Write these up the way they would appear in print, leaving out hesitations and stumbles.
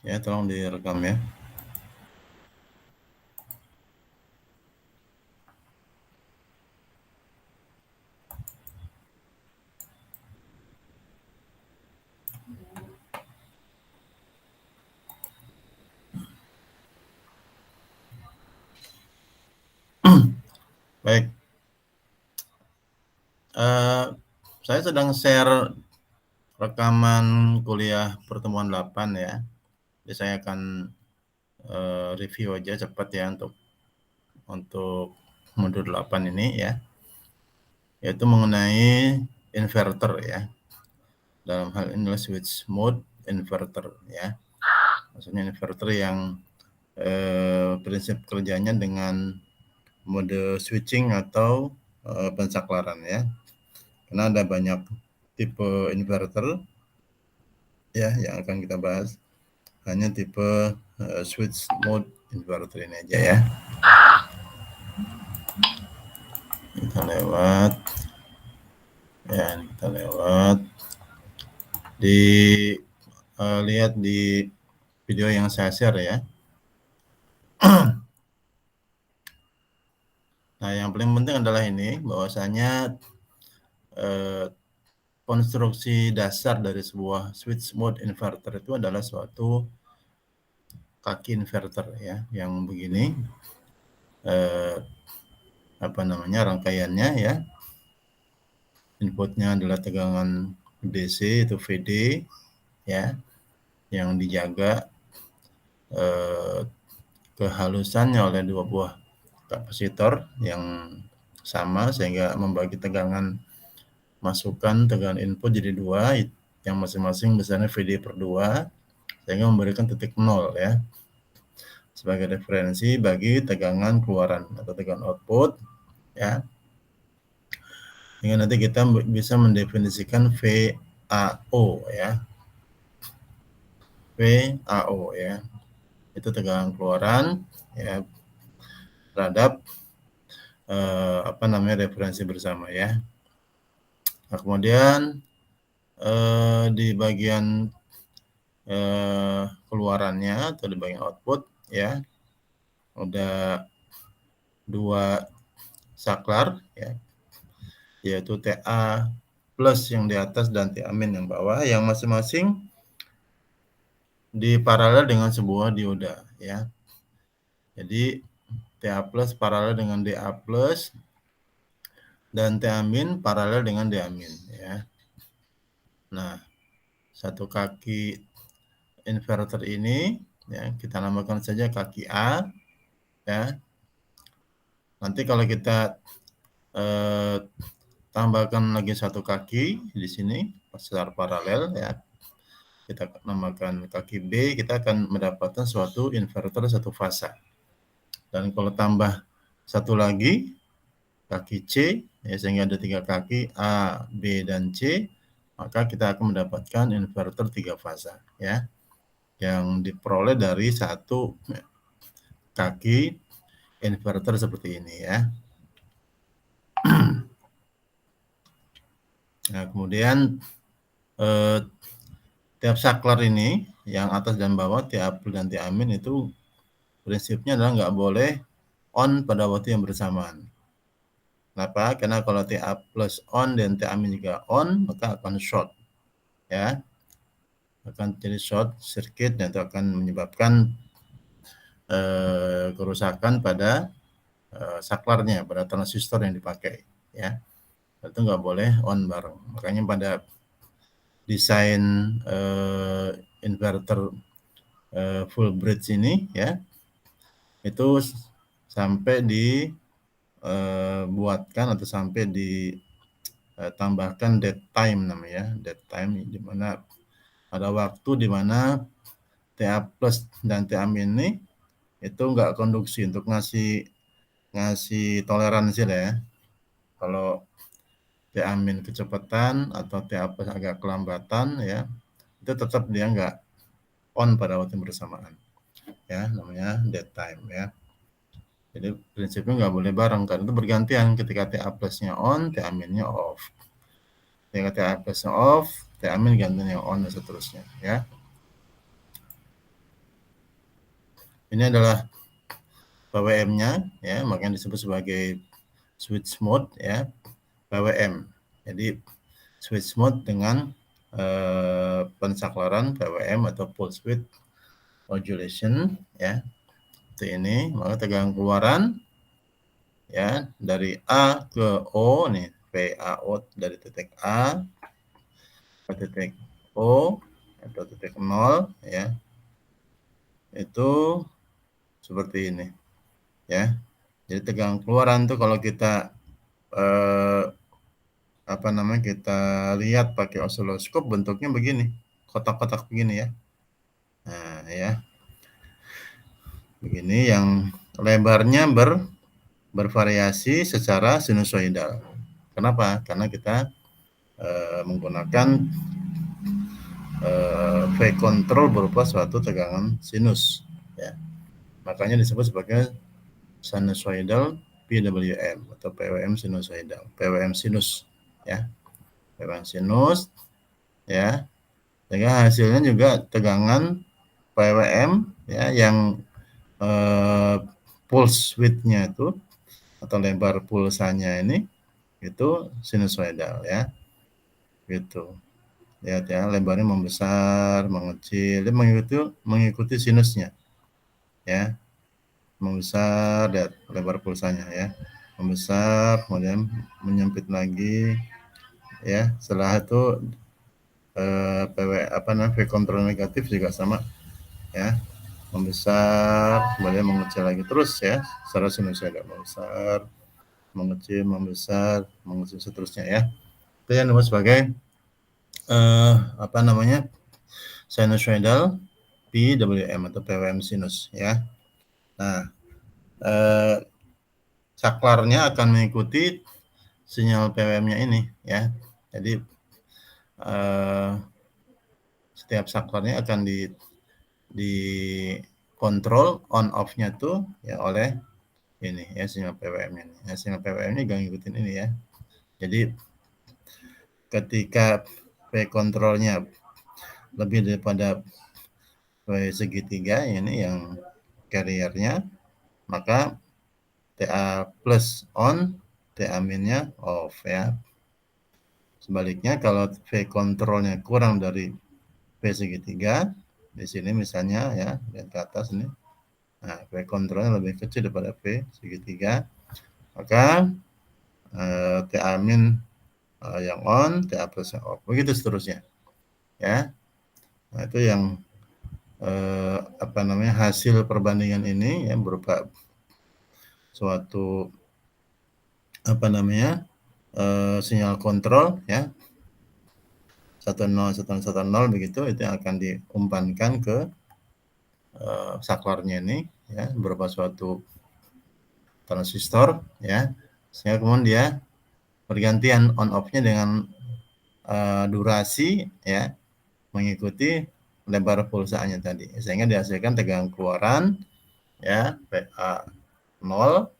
Ya, tolong direkam ya. Baik, eh, saya sedang share rekaman kuliah pertemuan 8 ya. Jadi saya akan review aja cepat ya untuk modul 8 ini ya, yaitu mengenai inverter ya. Dalam hal ini adalah switch mode inverter ya. Maksudnya inverter yang prinsip kerjanya dengan mode switching atau pensaklaran ya. Karena ada banyak tipe inverter ya yang akan kita bahas. Hanya tipe switch mode inverter ini aja ya. Kita lewat ya, kita lewat di lihat di video yang saya share ya. Nah, yang paling penting adalah ini bahwasanya eh, konstruksi dasar dari sebuah switch mode inverter itu adalah suatu kaki inverter ya, yang begini eh, apa namanya rangkaiannya ya. Inputnya adalah tegangan DC itu VD ya, yang dijaga eh, kehalusannya oleh dua buah kapasitor yang sama sehingga membagi tegangan masukan tegangan input jadi dua yang masing-masing besarnya VD per 2 sehingga memberikan titik nol ya sebagai referensi bagi tegangan keluaran atau tegangan output ya. Sehingga nanti kita bisa mendefinisikan VAO ya. VAO ya. Itu tegangan keluaran ya terhadap apa namanya referensi bersama ya. Nah, kemudian di bagian keluarannya atau di bagian output ya udah dua saklar ya, yaitu TA plus yang di atas dan TA min yang bawah yang masing-masing diparalel dengan sebuah dioda ya. Jadi TA plus paralel dengan DA plus dan TA min paralel dengan DA min ya. Nah, satu kaki inverter ini ya kita namakan saja kaki A ya. Nanti kalau kita tambahkan lagi satu kaki di sini secara paralel ya. Kita namakan kaki B, kita akan mendapatkan suatu inverter satu fasa. Dan kalau tambah satu lagi kaki C ya, sehingga ada tiga kaki A, B, dan C, maka kita akan mendapatkan inverter tiga fasa ya, yang diperoleh dari satu kaki inverter seperti ini ya. Nah, kemudian tiap saklar ini yang atas dan bawah TA plus dan TA min itu prinsipnya adalah nggak boleh on pada waktu yang bersamaan. Kenapa? Karena kalau TA plus on dan TA min juga on, maka akan short ya, akan jadi short circuit dan itu akan menyebabkan kerusakan pada saklarnya, pada transistor yang dipakai ya. Itu nggak boleh on bareng. Makanya pada desain inverter full bridge ini ya, itu sampai dibuatkan atau sampai ditambahkan dead time namanya, dead time di mana ada waktu di mana TA plus dan TA min ini itu nggak konduksi untuk ngasih toleransi lah ya. Kalau TA min kecepatan atau TA plus agak kelambatan ya, itu tetap dia nggak on pada waktu yang bersamaan ya, namanya dead time ya. Jadi prinsipnya nggak boleh bareng kan, itu bergantian ketika TA plusnya on, TA minnya off. Ketika TA plusnya off, TA min gantinya on dan seterusnya ya. Ini adalah PWM-nya ya, makanya disebut sebagai switch mode ya, PWM. Jadi switch mode dengan pensaklaran PWM atau pulse width modulation ya. Seperti ini, maka tegangan keluaran ya dari A ke O nih, PAO dari titik A ke titik O atau titik 0 ya. Itu seperti ini ya. Jadi tegangan keluaran tuh kalau kita eh, apa namanya, kita lihat pakai osiloskop bentuknya begini, kotak-kotak begini ya. Nah, ya. Begini yang lebarnya bervariasi secara sinusoidal. Kenapa? Karena kita menggunakan V control berupa suatu tegangan sinus ya. Makanya disebut sebagai sinusoidal PWM atau PWM sinusoidal, PWM sinus ya. PWM sinus ya. Sehingga hasilnya juga tegangan PWM ya yang pulse width-nya itu atau lebar pulsanya ini itu sinusoidal ya. Gitu. Lihat ya, lebarnya membesar, mengecil, dia mengikuti sinusnya ya. Membesar, lihat lebar pulsanya ya. Membesar, kemudian menyempit lagi ya. Setelah itu V kontrol negatif juga sama ya. Membesar, kemudian mengecil lagi terus ya. Secara sinusoidal membesar, mengecil, membesar, mengecil seterusnya ya. Itu yang disebut sebagai sinusoidal PWM atau PWM sinus ya. Nah, saklarnya akan mengikuti sinyal PWM-nya ini ya. Jadi setiap saklarnya akan di kontrol on off-nya tuh ya oleh ini ya, sinyal PWM-nya. Ya, sinyal PWM-nya gak ngikutin ini ya. Jadi ketika P kontrolnya lebih daripada P segitiga ini yang carrier-nya, maka TA plus on, TA minnya off ya. Sebaliknya kalau V kontrolnya kurang dari V segitiga, di sini misalnya ya, lihat ke atas ini, nah V kontrolnya lebih kecil daripada V segitiga, maka TA min yang on, TA plus yang off, begitu seterusnya ya. Nah itu yang hasil perbandingan ini ya berupa suatu sinyal kontrol ya 10 begitu, itu yang akan diumpankan ke saklarnya ini ya berupa suatu transistor ya, sehingga kemudian dia pergantian on off-nya dengan durasi ya mengikuti lebar pulsanya tadi, sehingga dihasilkan tegangan keluaran ya PA 0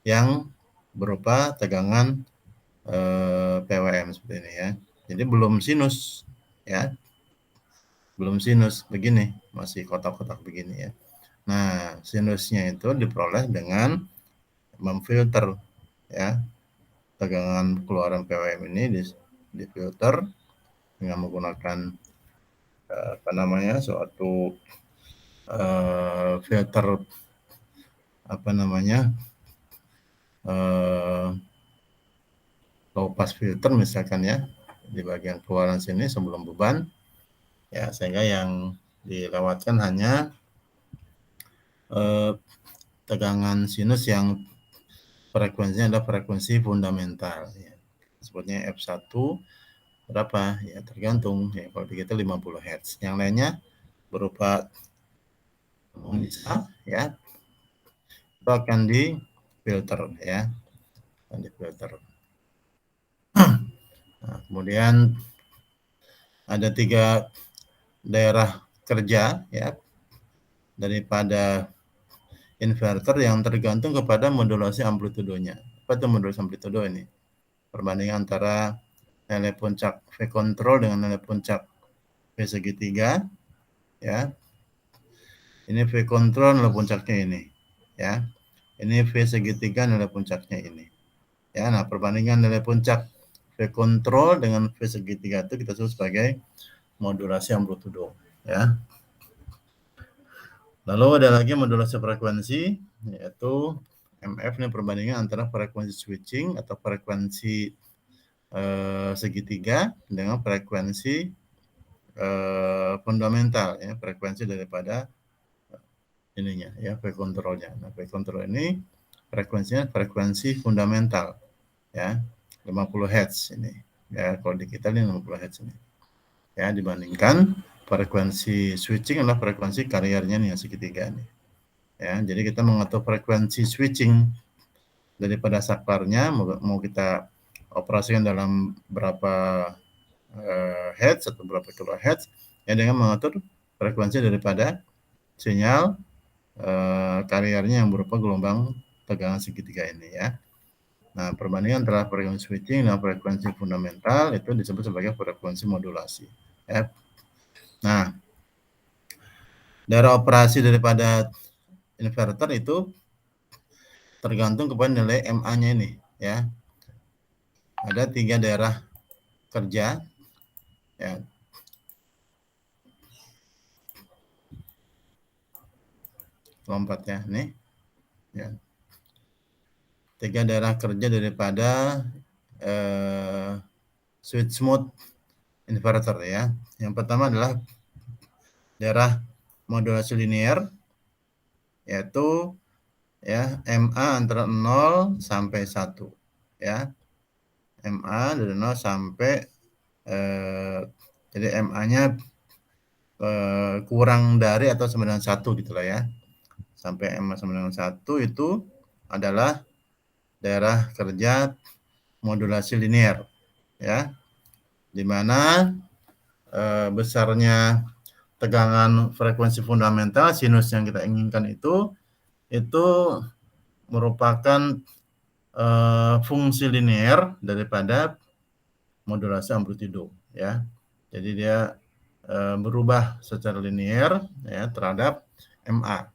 yang berupa tegangan PWM seperti ini ya. Jadi belum sinus ya. Belum sinus begini, masih kotak-kotak begini ya. Nah, sinusnya itu diperoleh dengan memfilter ya. Tegangan keluaran PWM ini difilter dengan menggunakan suatu filter low pass filter misalkan ya di bagian keluaran sini sebelum beban ya, sehingga yang dilewatkan hanya tegangan sinus yang frekuensinya adalah frekuensi fundamental ya. Sebutnya F1 berapa ya, tergantung ya, kalau kita 50 Hz, yang lainnya berupa bisa ya itu akan difilter ya, akan difilter. Nah, kemudian ada 3 daerah kerja ya daripada inverter yang tergantung kepada modulasi amplitudonya. Apa itu modulasi amplitudo ini? Perbandingan antara nilai puncak V control dengan nilai puncak V segitiga ya. Ini V kontrol adalah puncaknya ini, ya. Ini V segitiga adalah puncaknya ini. Ya, nah perbandingan nilai puncak V kontrol dengan V segitiga itu kita sebut sebagai modulasi amplitudo, ya. Lalu ada lagi modulasi frekuensi, yaitu MF ini perbandingan antara frekuensi switching atau frekuensi segitiga dengan frekuensi fundamental, ya, frekuensi daripada ininya, ya, V kontrolnya. Nah, V kontrol ini frekuensinya frekuensi fundamental, ya, 50 Hz ini. Ya, kalau di kita ini 50 Hz ini. Ya, dibandingkan frekuensi switching adalah frekuensi kariernya nih yang segitiga nih. Ya, jadi kita mengatur frekuensi switching daripada saklarnya mau kita operasikan dalam berapa hertz atau berapa kilohertz ya dengan mengatur frekuensi daripada sinyal kariernya yang berupa gelombang tegangan segitiga ini ya. Nah, perbandingan antara frekuensi switching dan frekuensi fundamental itu disebut sebagai frekuensi modulasi. Ya. Nah, daerah operasi daripada inverter itu tergantung kepada nilai MA-nya ini ya. Ada 3 daerah kerja ya. Lompat ya nih. Ya. 3 daerah kerja daripada switch mode inverter ya. Yang pertama adalah daerah modulasi linear yaitu ya MA antara 0 sampai 1 ya. MA dari 0 sampai jadi MA-nya kurang dari atau sama dengan 1 gitu lah ya. Sampai MA sama dengan 1 itu adalah daerah kerja modulasi linear ya. Di mana besarnya tegangan frekuensi fundamental sinus yang kita inginkan itu merupakan fungsi linear daripada modulasi amplitudo ya. Jadi dia berubah secara linear ya terhadap MA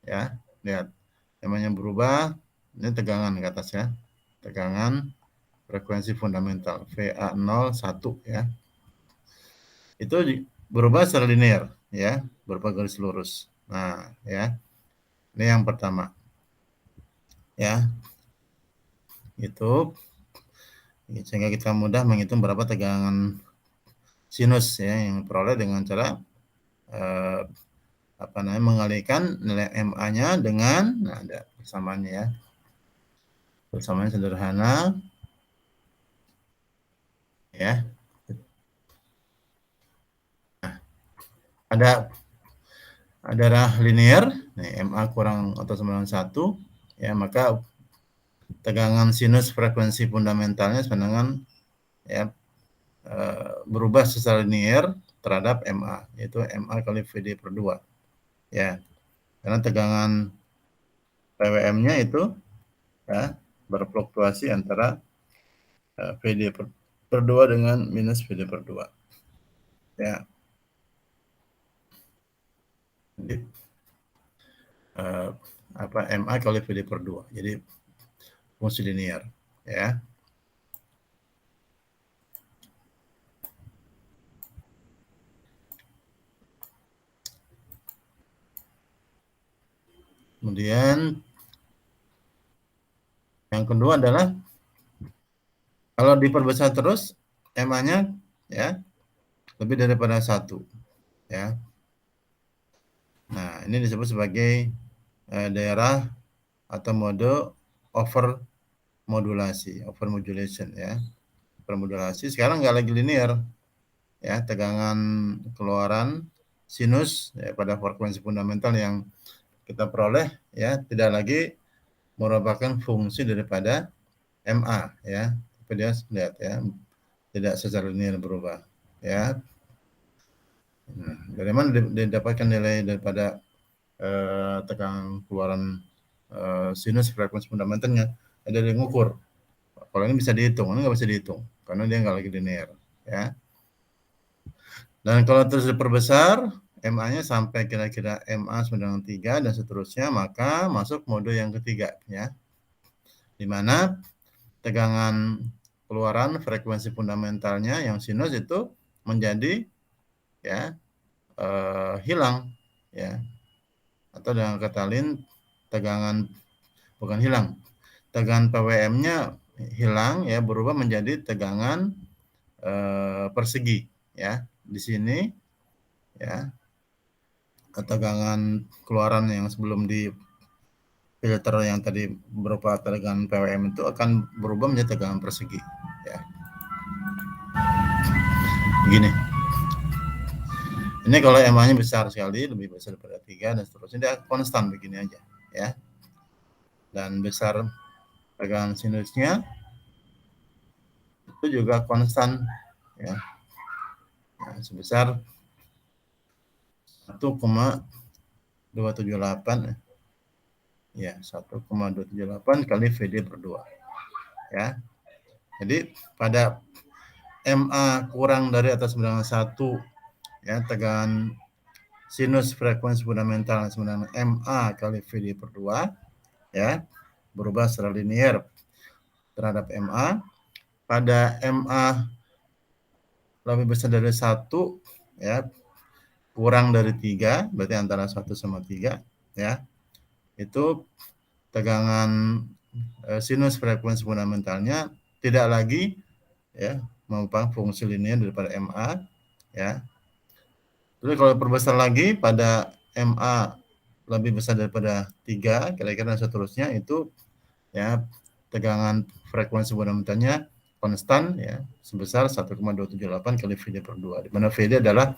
ya. Lihat MA-nya berubah, ini tegangan ke atas ya. Tegangan frekuensi fundamental VA0 1 ya. Itu berubah secara linear ya, berupa garis lurus. Nah, ya. Ini yang pertama. Ya. Itu sehingga kita mudah menghitung berapa tegangan sinus ya yang diperoleh dengan cara mengalihkan nilai MA-nya dengan ada persamaannya ya. Persamaan sederhana ya. Nah, ada daerah linear, MA kurang atau sama dengan 1 ya, maka tegangan sinus frekuensi fundamentalnya sama dengan ya berubah secara linear terhadap MA, yaitu MA kali VD per 2 ya, karena tegangan PWM-nya itu ya berfluktuasi antara VD per 2 dengan minus VD per 2 ya. Jadi MA kali VD per 2, jadi fungsi linear ya. Kemudian yang kedua adalah kalau diperbesar terus MA-nya ya lebih daripada 1 ya. Nah, ini disebut sebagai daerah atau mode over modulation ya. Overmodulasi sekarang nggak lagi linear ya, tegangan keluaran sinus ya, pada frekuensi fundamental yang kita peroleh ya tidak lagi merupakan fungsi daripada MA ya, tapi dia lihat ya tidak secara linear berubah ya. Nah, dari mana didapatkan nilai daripada tegangan keluaran sinus frekuensi fundamentalnya? Ada yang ngukur. Kalau ini bisa dihitung, ini nggak bisa dihitung karena dia nggak lagi linear ya. Dan kalau terus diperbesar MA-nya sampai kira-kira MA sama dengan 3 dan seterusnya, maka masuk mode yang ketiga ya. Di mana tegangan keluaran frekuensi fundamentalnya yang sinus itu menjadi ya hilang ya. Atau dengan kata lain tegangan bukan hilang. Tegangan PWM-nya hilang ya, berubah menjadi tegangan persegi ya. Di sini ya, tegangan keluaran yang sebelum di filter yang tadi berupa tegangan PWM itu akan berubah menjadi tegangan persegi ya. Begini. Ini kalau MA-nya besar sekali, lebih besar daripada 3 dan seterusnya, dia konstan begini aja ya. Dan besar tegangan sinusnya itu juga konstan ya. Nah, sebesar 1,278 ya, 1,278 kali VD per 2 ya. Jadi pada MA kurang dari atas dengan 1 ya, tegangan sinus frekuensi fundamental sama dengan MA kali VD per 2 ya, berubah secara linear terhadap MA. Pada MA lebih besar dari 1 ya, kurang dari 3, berarti antara 1 sama 3 ya, itu tegangan sinus frekuensi fundamentalnya tidak lagi ya merupakan fungsi linear daripada MA ya. Terus kalau perbesar lagi pada MA lebih besar daripada 3 kira-kira dan seterusnya, itu ya tegangan frekuensi fundamentalnya konstan ya, sebesar 1,278 kali VD per 2, di mana VD adalah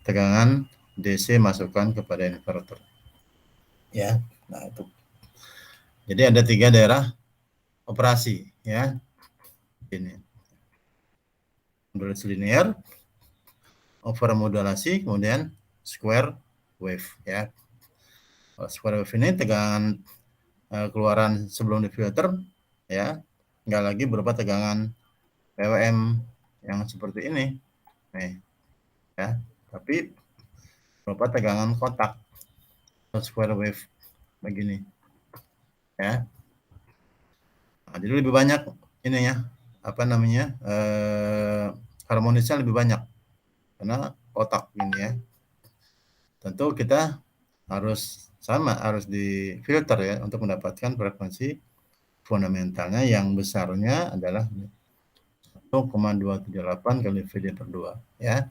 tegangan DC masukkan kepada inverter ya. Nah itu, jadi ada 3 daerah operasi ya. Ini modulasi linear, overmodulasi, kemudian square wave ya. Square wave ini tegangan keluaran sebelum difilter ya, nggak lagi berupa tegangan PWM yang seperti ini nih ya, tapi berupa tegangan kotak atau square wave begini ya. Nah, jadi lebih banyak ininya, apa namanya, harmonisnya lebih banyak karena kotak ini ya. Tentu kita harus di filter ya untuk mendapatkan frekuensi fundamentalnya yang besarnya adalah 1,278 kali VD per 2 ya,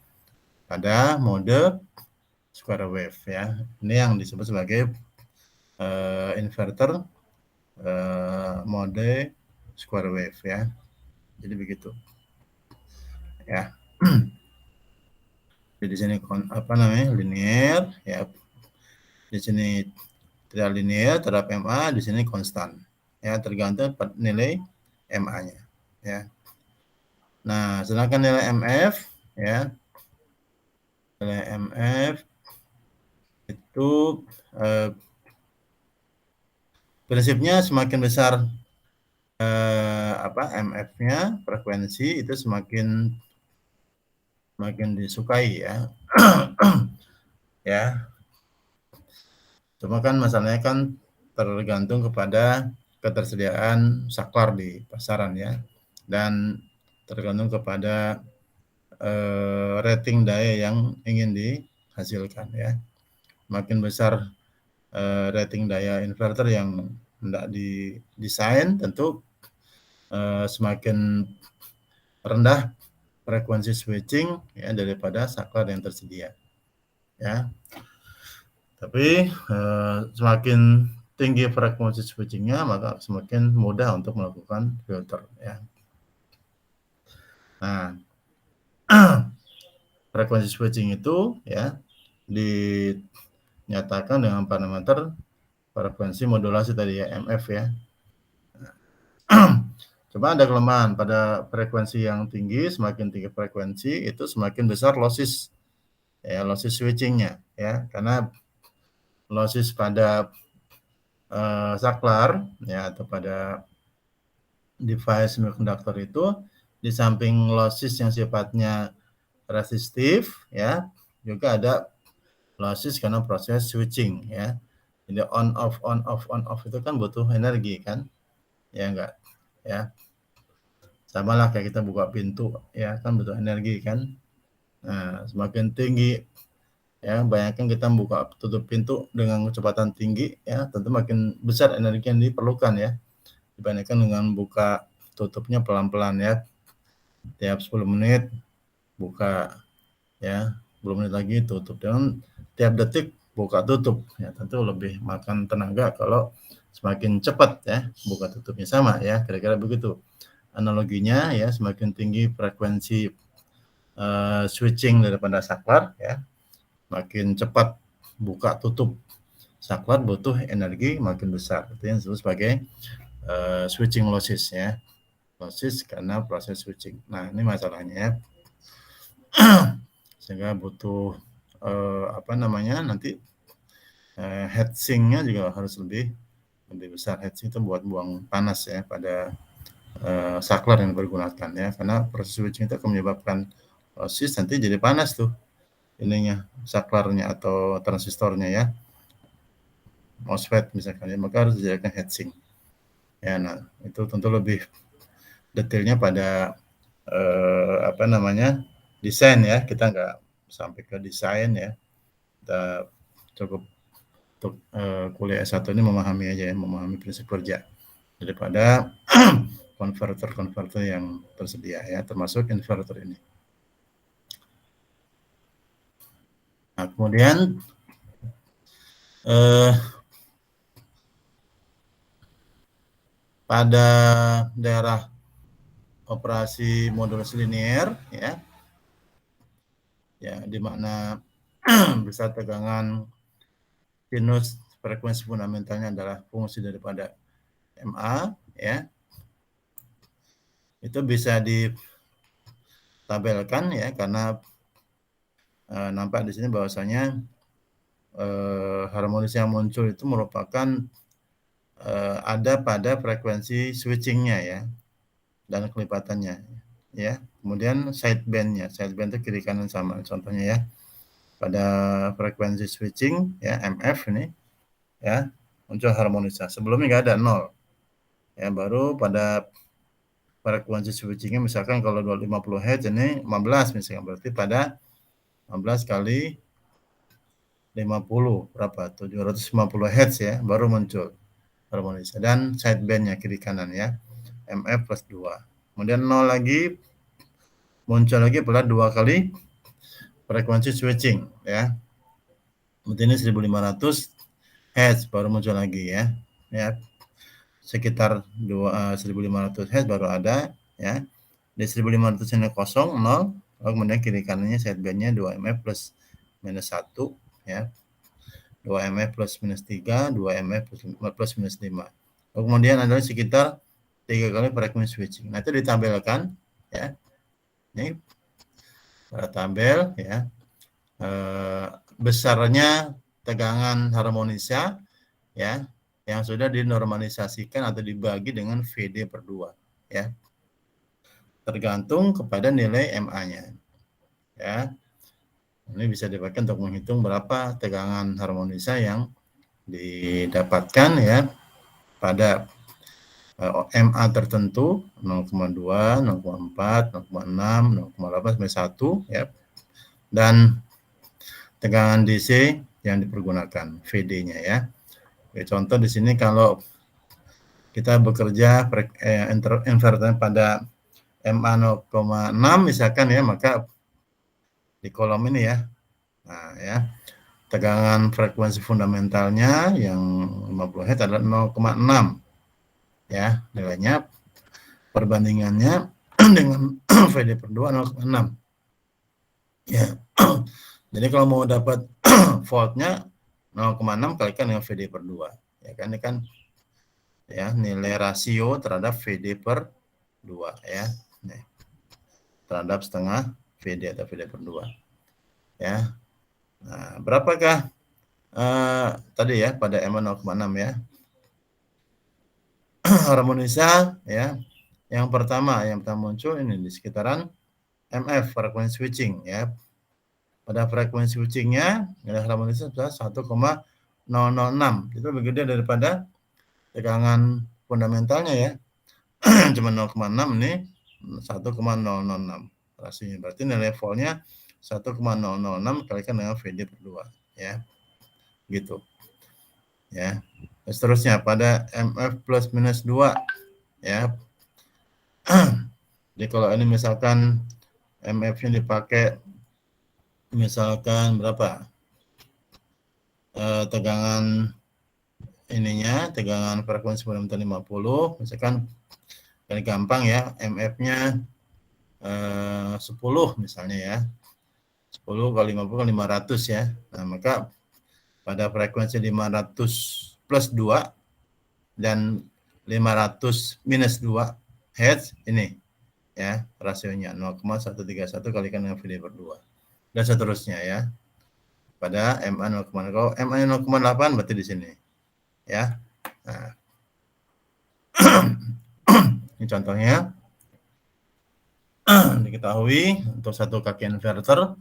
pada mode square wave ya. Ini yang disebut sebagai inverter mode square wave ya. Jadi begitu ya. Jadi di sini apa namanya, linear ya. Di sini tidak linear terhadap MA, di sini konstan ya, tergantung nilai MA-nya ya. Nah, sedangkan nilai MF ya, nilai MF itu prinsipnya semakin besar MF-nya, frekuensi itu semakin disukai ya. Ya. Cuma kan masalahnya kan tergantung kepada ketersediaan saklar di pasaran ya, dan tergantung kepada rating daya yang ingin dihasilkan ya. Makin besar rating daya inverter yang hendak didesain, tentu semakin rendah frekuensi switching ya daripada saklar yang tersedia ya. Tapi semakin tinggi frekuensi switchingnya, maka semakin mudah untuk melakukan filter ya. Nah, frekuensi switching itu ya dinyatakan dengan parameter frekuensi modulasi tadi ya, MF ya. Cuma ada kelemahan pada frekuensi yang tinggi, semakin tinggi frekuensi itu semakin besar losses ya, losses switchingnya ya, karena losses pada saklar ya atau pada device semiconductor itu, di samping losses yang sifatnya resistif ya, juga ada losses karena proses switching ya. Jadi on off itu kan butuh energi kan, ya enggak? Ya, sama lah kayak kita buka pintu ya kan butuh energi kan. Nah, semakin tinggi ya, bayangkan kita buka tutup pintu dengan kecepatan tinggi ya, tentu makin besar energi yang diperlukan ya, dibandingkan dengan buka tutupnya pelan-pelan ya. Tiap 10 menit buka ya, 10 menit lagi tutup, dan tiap detik buka tutup ya, tentu lebih makan tenaga kalau semakin cepat ya buka tutupnya. Sama ya, kira-kira begitu analoginya ya. Semakin tinggi frekuensi switching daripada saklar ya, makin cepat buka tutup saklar, butuh energi makin besar. Itu yang disebut sebagai switching losses ya, losses karena proses switching. Nah, ini masalahnya ya. Sehingga butuh apa namanya nanti heatsinknya juga harus lebih besar. Heatsink itu buat buang panas ya pada saklar yang digunakan ya, karena proses switching itu akan menyebabkan losses, nanti jadi panas tuh ininya saklarnya atau transistornya ya, MOSFET misalkan ya, maka harus dijadikan heatsink ya. Nah, itu tentu lebih detailnya pada apa namanya desain ya, kita nggak sampai ke desain ya, kita cukup untuk kuliah S1 ini memahami aja ya, memahami prinsip kerja daripada konverter-konverter yang tersedia ya, termasuk inverter ini. Nah, kemudian pada daerah operasi modulus linier ya, di mana besar tegangan sinus, frekuensi fundamentalnya adalah fungsi daripada MA ya, itu bisa ditabelkan ya, karena nampak di sini bahwasanya harmonis yang muncul itu merupakan ada pada frekuensi switchingnya ya, dan kelipatannya ya. Kemudian sideband itu kiri kanan sama, contohnya ya pada frekuensi switching ya, MF ini ya, muncul harmonisasi. Sebelumnya nggak ada, 0 ya, baru pada frekuensi switchingnya misalkan kalau 250 Hz ini 15 misalkan, berarti pada 15 kali 50 berapa, 750 Hz ya, baru muncul harmonisasi. Dan sidebandnya kiri kanan ya, MF plus 2. Kemudian 0 lagi, muncul lagi pada 2 kali frekuensi switching ya, ini 1500 Hz baru muncul lagi ya, sekitar 1500 Hz baru ada ya. Di 1500 ini kosong, 0, kemudian kiri kanannya sidebandnya 2 mF plus minus 1 ya, 2 mF plus minus 3, 2 mF plus minus 5. Kemudian adalah sekitar 3 kali frekuensi switching. Nah, itu ditampilkan ya, ini pada tabel ya, besarnya tegangan harmonisa ya, yang sudah dinormalisasikan atau dibagi dengan VD per 2 ya, tergantung kepada nilai MA-nya ya. Ini bisa dipakai untuk menghitung berapa tegangan harmonisa yang didapatkan ya pada MA tertentu, 0,2, 0,4, 0,6, 0,8 sampai 1 ya, dan tegangan DC yang dipergunakan VD-nya ya. Oke, contoh di sini kalau kita bekerja inverter pada MA 0,6 misalkan ya, maka di kolom ini ya, nah ya, tegangan frekuensi fundamentalnya yang 50 Hz adalah 0,6 ya, nilainya perbandingannya dengan VD per 2 0,6 ya. Jadi kalau mau dapat voltnya 0,6 kalikan dengan VD per 2 ya kan, ini kan ya nilai rasio terhadap VD per 2 ya, nih, terhadap setengah VD atau VD per 2 ya. Nah, berapakah tadi ya pada MA 0,6 ya harmonisa ya, yang pertama muncul ini di sekitaran MF frekuensi switching ya, pada frekuensi switchingnya nilai harmonisnya adalah 1,006. Itu lebih gede daripada tegangan fundamentalnya ya. Cuma 0,6 nih 1,006 rasionya. Berarti nilai voltnya 1,006 kalikan dengan VD per 2 ya. Gitu. Ya. Seterusnya pada MF plus minus 2 ya. Jadi kalau ini misalkan MF-nya dipakai misalkan berapa? Tegangan ininya, tegangan frekuensi fundamental 50, misalkan paling gampang ya, MF-nya 10 misalnya ya. 10 kali 50 kali 500 ya. Nah, maka pada frekuensi 500 plus 2 dan 500 minus 2 Hz ini ya rasionya 0,131 kalikan dengan VD per 2 dan seterusnya ya. Pada MA 0,0, kalau MA 0,8 berarti di sini ya. Nah, ini contohnya. Diketahui untuk satu kaki inverter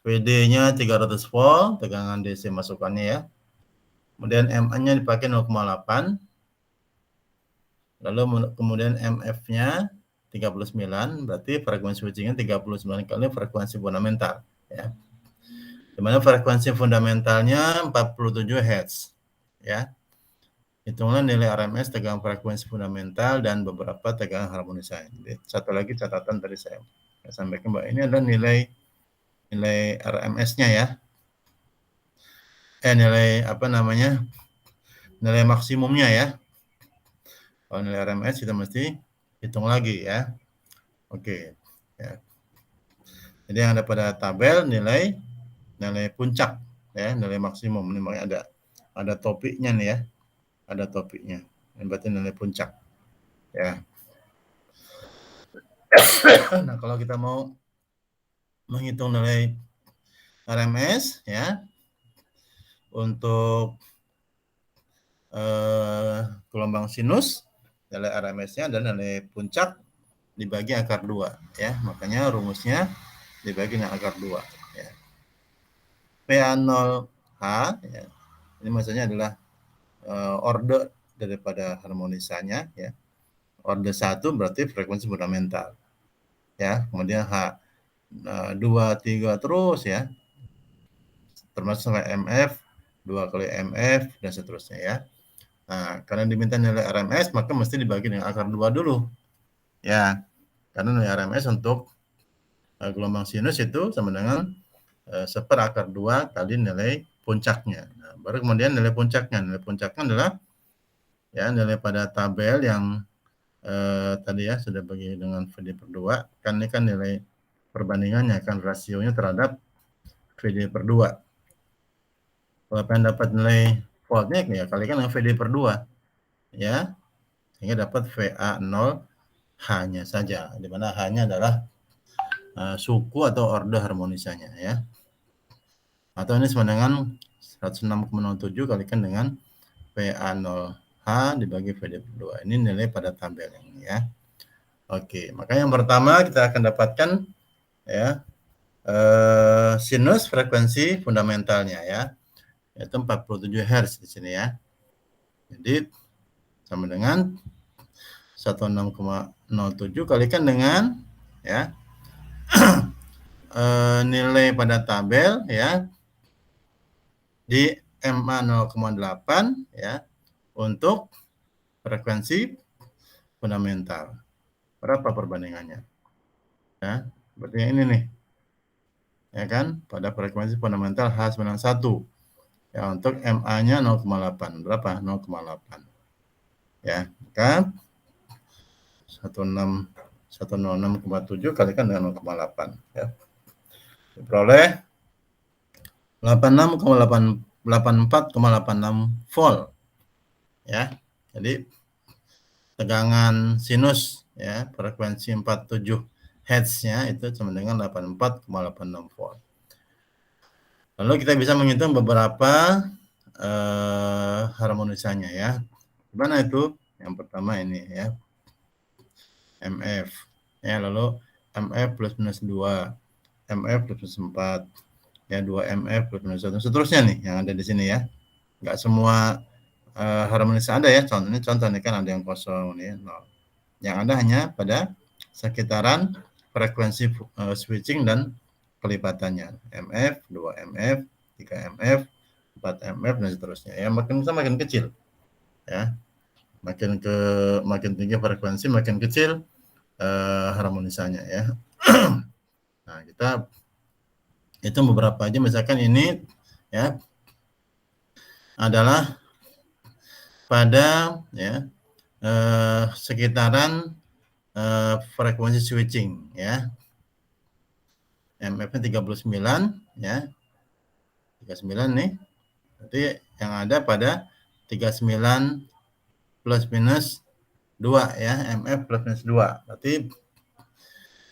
VD-nya 300 volt, tegangan DC masukannya ya. Kemudian MA-nya dipakai 0,8. Lalu kemudian MF-nya 39, berarti frekuensi switching-nya 39 kali frekuensi fundamental ya. Di mana frekuensi fundamentalnya 47 Hz ya. Hitunglah nilai RMS tegangan frekuensi fundamental dan beberapa tegangan harmonisasi. Satu lagi catatan tadi saya sampaikan bahwa ini adalah nilai RMS-nya ya. Nilai apa namanya? Nilai maksimumnya ya. Kalau nilai RMS kita mesti hitung lagi ya. Oke. Ya. Jadi yang ada pada tabel nilai puncak ya, nilai maksimum ini makanya ada topiknya nih ya. Ada topiknya. Ini berarti nilai puncak. Ya. Nah, kalau kita mau menghitung nilai RMS ya untuk gelombang sinus, nilai RMS-nya adalah nilai puncak dibagi akar 2 ya. Makanya rumusnya dibagi dengan akar 2 ya. PA0H ya. Ini maksudnya adalah order daripada harmonisanya ya. Order 1 berarti frekuensi fundamental. Ya, kemudian H 2 3 terus ya. Termasuk sampai MF, 2 kali MF dan seterusnya ya. Nah, karena diminta nilai RMS maka mesti dibagi dengan akar 2 dulu. Ya. Karena nilai RMS untuk gelombang sinus itu sama dengan seper akar 2 kali nilai puncaknya. Nah, baru kemudian nilai puncaknya. Nilai puncaknya adalah ya nilai pada tabel yang tadi ya sudah bagi dengan VD per 2. Kan ini kan nilai perbandingannya kan rasionya terhadap VD per 2. Kalau pengen dapat nilai voltnya ya kalikan dengan VD per 2. Ya. Sehingga dapat VA0 H-nya saja. Di mana H-nya adalah suku atau order harmonisanya ya. Atau ini sama dengan 106,07 kalikan dengan PA0H dibagi VD per 2. Ini nilai pada tabel ini ya. Oke, maka yang pertama kita akan dapatkan ya sinus frekuensi fundamentalnya ya. Yaitu 47 Hz di sini ya. Jadi sama dengan 16,07 kalikan dengan ya nilai pada tabel ya di MA 0,8 ya untuk frekuensi fundamental. Berapa perbandingannya? Ya, seperti ini nih. Ya kan? Pada frekuensi fundamental H91. Ya, untuk MA-nya 0,8. Berapa? 0,8. Ya, kan? 106,7 kalikan dengan 0,8 ya. Diperoleh 84,86 volt. Ya. Jadi tegangan sinus ya, frekuensi 47 Hz-nya itu sama dengan 84,86 volt. Lalu kita bisa menghitung beberapa harmonisanya ya. Gimana itu? Yang pertama ini ya. MF. Ya, lalu MF plus minus 2. mf plus minus 4, ya 2 mf plus minus 1, seterusnya nih yang ada di sini ya. Nggak semua harmonis ada ya, contoh ini kan ada yang kosong nih, 0. Yang ada hanya pada sekitaran frekuensi switching dan kelipatannya, mf, 2 mf, 3 mf, 4 mf, dan seterusnya. Ya, makin kecil. Ya. Makin tinggi frekuensi, makin kecil harmonisanya ya. Nah, kita itu beberapa aja, misalkan ini ya adalah pada ya sekitaran frekuensi switching ya. MF-nya 39 ya. 39 nih. Berarti yang ada pada 39 plus minus 2 ya, MF plus minus 2. Berarti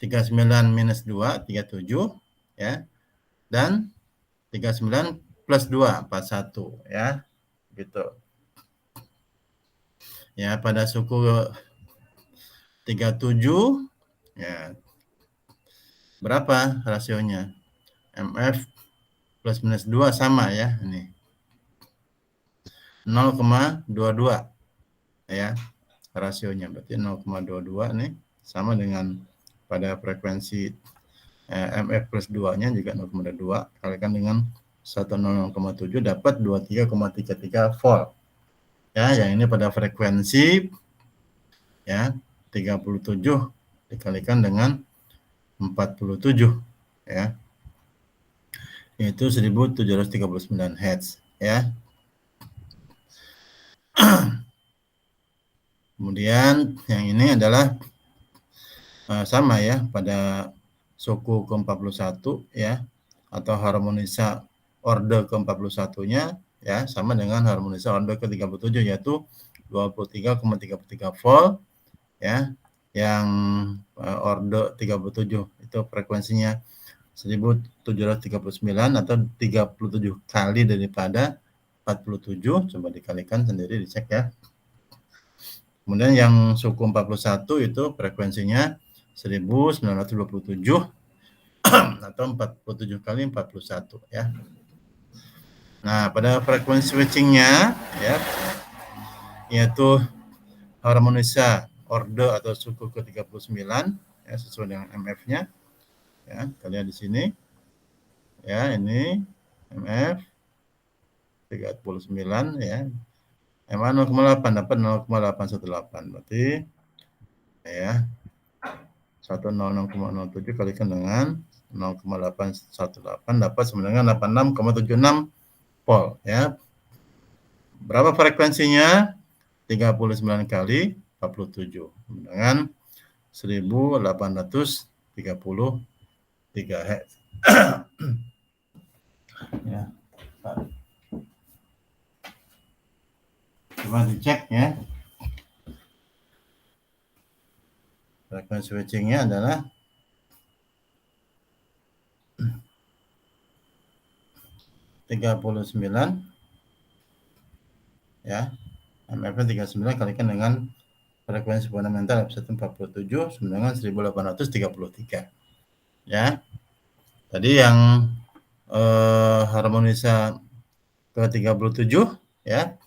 39 minus 2, 37 ya. Dan 39 plus 2, 41 ya. Gitu. Ya, pada suku 37 ya. Berapa rasionya? MF plus minus 2 sama ya, ini 0,22 ya rasionya, berarti 0,22 nih sama dengan pada frekuensi MF plus 2 nya juga 0,2 kalikan dengan 100,7 dapat 23,33 volt ya. Yang ini pada frekuensi ya 37 dikalikan dengan 47 ya, yaitu 1739 Hz ya. Kemudian yang ini adalah sama ya pada suku ke-41 ya, atau harmonisa orde ke-41-nya ya sama dengan harmonisa orde ke-37, yaitu 23,33 volt ya. Yang orde 37 itu frekuensinya 1739 atau 37 kali daripada 47, coba dikalikan sendiri, dicek ya. Kemudian yang suku 41 itu frekuensinya 1927 atau 47 kali 41 ya. Nah, pada frekuensi switchingnya ya, yaitu harmonisa orde atau suku ke-39 ya, sesuai dengan MF-nya ya. Kita lihat di sini ya, ini MF 39 ya. MA 0,8 dapat 0,818, berarti ya 100,07 kalikan dengan 0,818 dapat sebenarnya 86,76 volt ya. Berapa frekuensinya? 39 kali 47 dengan 1833 Hz. Ya. Coba dicek ya. Frekuensi switchingnya adalah 39 ya. MF-nya 39 kalikan dengan frekuensi fundamental F1 47 sama dengan 1833 ya. Tadi yang harmonisa ke-37 ya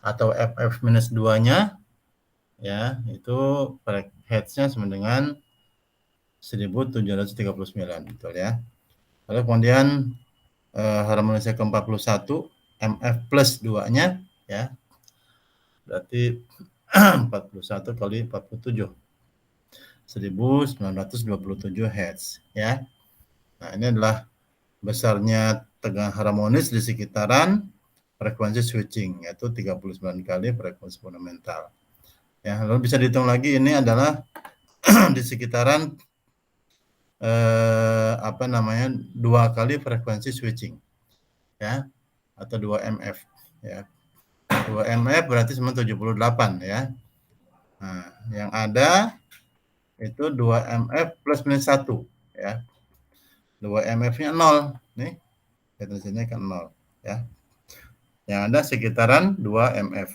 atau FF-2-nya ya, itu hertznya sama dengan 1739, betul ya. Lalu kemudian harmonisa ke-41 MF plus 2-nya ya, berarti 41 kali 47 1927 Hz ya. Nah, ini adalah besarnya tegangan harmonis di sekitaran frekuensi switching, yaitu 39 kali frekuensi fundamental. Ya, lalu bisa dihitung lagi, ini adalah di sekitaran 2 kali frekuensi switching ya, atau 2 mf ya. 2 mf berarti sama 78 ya. Nah, yang ada itu 2 mf plus minus 1 ya. 2 mf-nya 0 nih. Kita sini kan 0 ya. Yang ada sekitaran 2 mf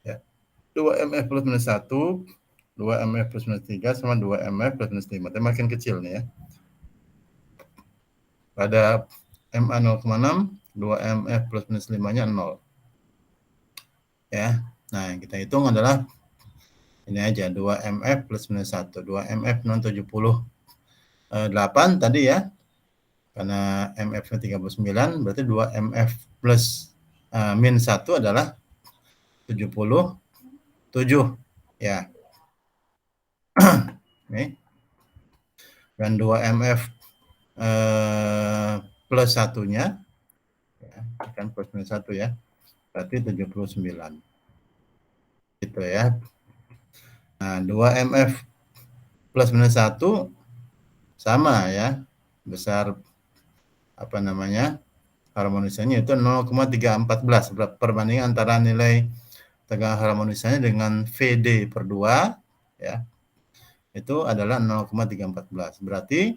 ya. 2 mf plus minus 1, 2 mf plus minus 3 sama 2 mf plus minus 5. Tapi makin kecil nih ya. pada MA 0,6, 2MF plus minus 5-nya 0. Ya. Nah, yang kita hitung adalah ini aja, 2MF plus minus 1. 2MF 0,78 tadi ya. Karena MF-nya 39, berarti 2MF plus min 1 adalah 77. Ya. Nih. Dan 2MF plus satunya, ya, kan plus minus 1 ya, berarti 79. Gitu ya. Nah, 2MF plus minus 1 sama ya, besar apa namanya, harmonisanya itu 0,314, perbandingan antara nilai tegangan harmonisanya dengan VD per 2 ya, itu adalah 0,314. Berarti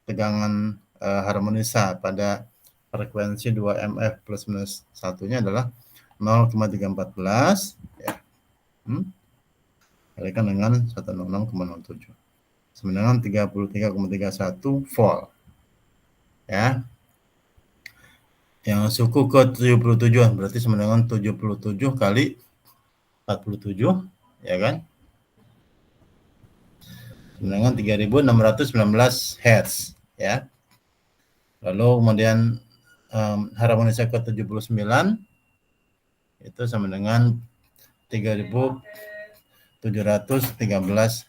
tegangan harmonisa pada frekuensi 2MF plus minus 1-nya adalah 0,314 ya. Kalikan dengan 106,07. Sama dengan 33,31 volt. Ya. Yang suku ke 77 berarti sama dengan 77 kali 47 ya kan? Sama dengan 3619 Hz ya. Lalu kemudian harmonisa ke 79 itu sama dengan 3713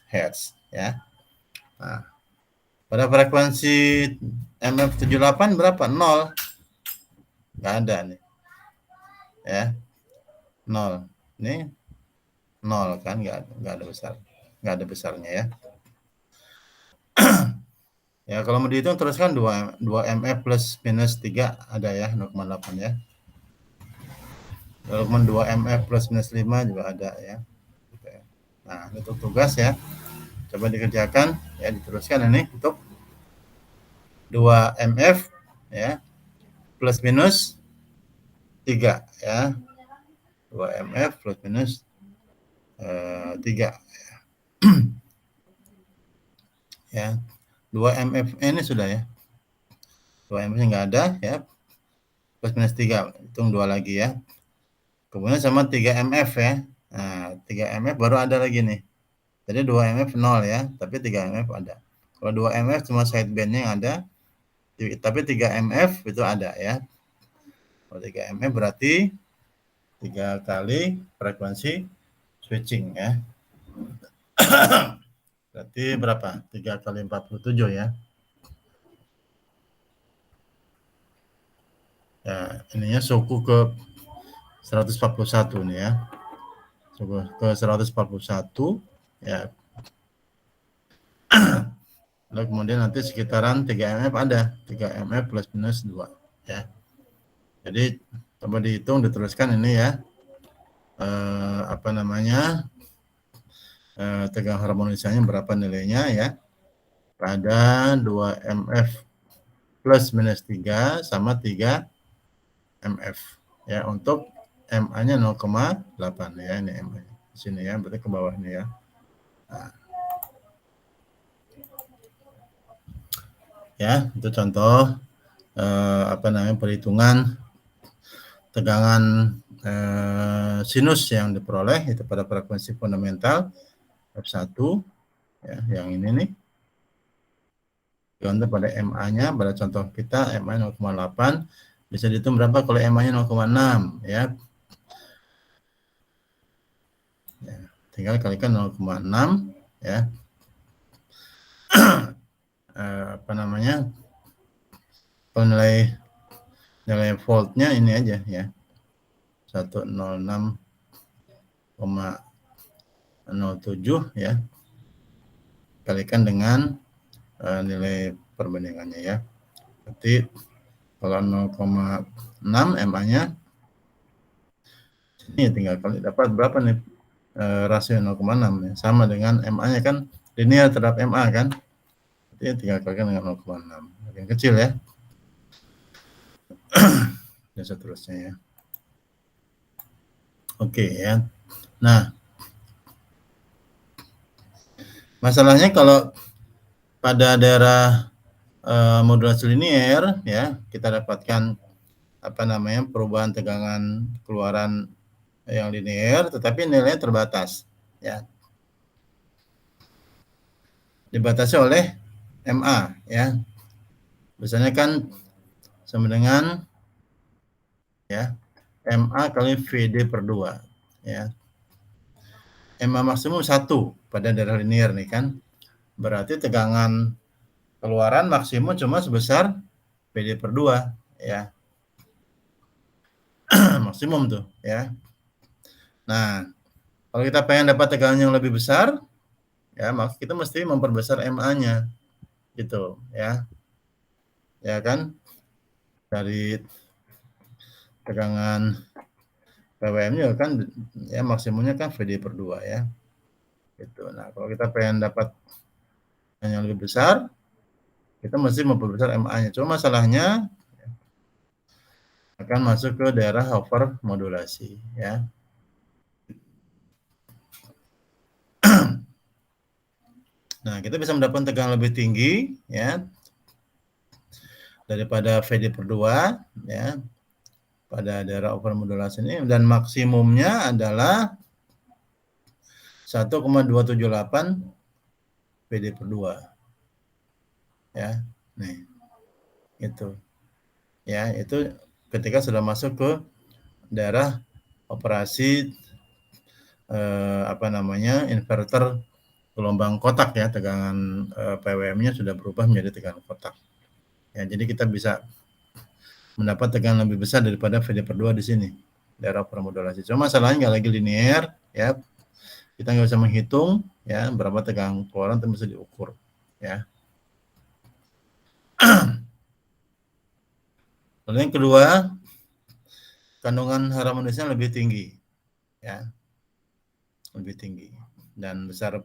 Hz ya. Nah, pada frekuensi MF78 berapa? 0. Nggak ada nih. Ya. 0. Ini 0 kan, nggak ada besar. Nggak ada besarnya ya. Ya, kalau mau dihitung teruskan 2 MF plus minus 3 ada ya, 0,8 ya. Lalu kemudian 2 MF plus minus 5 juga ada ya. Nah, itu tugas ya. Coba dikerjakan ya, diteruskan ini untuk 2 MF ya plus minus 3 ya. 2 MF plus minus 3 ya. 2 MF ini sudah ya. 2 MF nggak ada ya. Plus minus 3, hitung 2 lagi ya. Kemudian sama 3 MF ya. Nah, 3 MF baru ada lagi nih. Jadi 2 MF 0 ya, tapi 3 MF ada. Kalau 2 MF cuma sidebandnya yang ada, tapi 3 MF itu ada ya. Kalau 3 MF berarti 3 kali frekuensi switching ya. Berarti berapa? 3 kali 47 ya. Ya, ininya suku ke 141 nih ya. Suku ke 141 ya. Lalu kemudian nanti sekitaran 3 MF ada. 3 MF plus minus 2 ya. Jadi coba dihitung, diteruskan ini ya. Apa namanya? Tegangan harmonisanya berapa nilainya ya. Pada 2 MF plus minus 3 sama 3 MF ya, untuk MA-nya 0,8 ya, ini MA-nya di sini ya, berarti ke bawah ini ya. Nah. Ya, itu contoh apa namanya, perhitungan tegangan sinus yang diperoleh itu pada frekuensi fundamental F1 ya, yang ini nih. Contoh pada MA-nya, pada contoh kita MA 0,8, bisa dihitung berapa kalau MA-nya 0,6 ya. Ya, tinggal kalikan 0,6 ya. Apa namanya? Nilai voltnya ini aja ya. 106,07 ya. Kalikan dengan nilai perbandingannya ya. Berarti kalau 0,6 MA-nya ini tinggal kali dapat berapa nih rasio 0,6 ya. Sama dengan MA-nya kan linear terhadap MA kan. Jadi tinggal kalikan dengan 0,6. Yang kecil ya. Dan seterusnya ya. Oke ya. Nah, masalahnya kalau pada daerah modulasi linier ya, kita dapatkan perubahan tegangan keluaran yang linier, tetapi nilainya terbatas ya. Dibatasi oleh MA ya. Biasanya kan sama dengan ya MA kali VD per 2 ya. MA maksimum 1 pada daerah linier nih kan. Berarti tegangan keluaran maksimum cuma sebesar VD per 2 ya. Maksimum tuh ya. Nah, kalau kita pengen dapat tegangan yang lebih besar ya, maka kita mesti memperbesar MA-nya gitu ya. Ya kan? Dari tegangan PWM-nya kan ya maksimumnya kan VD per 2 ya. Gitu. Nah, kalau kita pengen dapat yang lebih besar, kita mesti memperbesar MA-nya. Cuma masalahnya akan masuk ke daerah over modulasi ya. Nah, kita bisa mendapatkan tegangan lebih tinggi ya daripada VD per 2 ya pada daerah over modulasi ini, dan maksimumnya adalah 1,278 VD per 2 ya. Nih. Itu. Ya, itu ketika sudah masuk ke daerah operasi inverter gelombang kotak ya, tegangan PWM-nya sudah berubah menjadi tegangan kotak. Ya, jadi kita bisa mendapat tegangan lebih besar daripada VD per 2 di sini, daerah overmodulasi. Cuma masalahnya nggak lagi linear ya, kita nggak bisa menghitung ya berapa tegangan keluaran itu bisa diukur ya. Lalu yang kedua, kandungan harmonisnya lebih tinggi ya, lebih tinggi, dan besar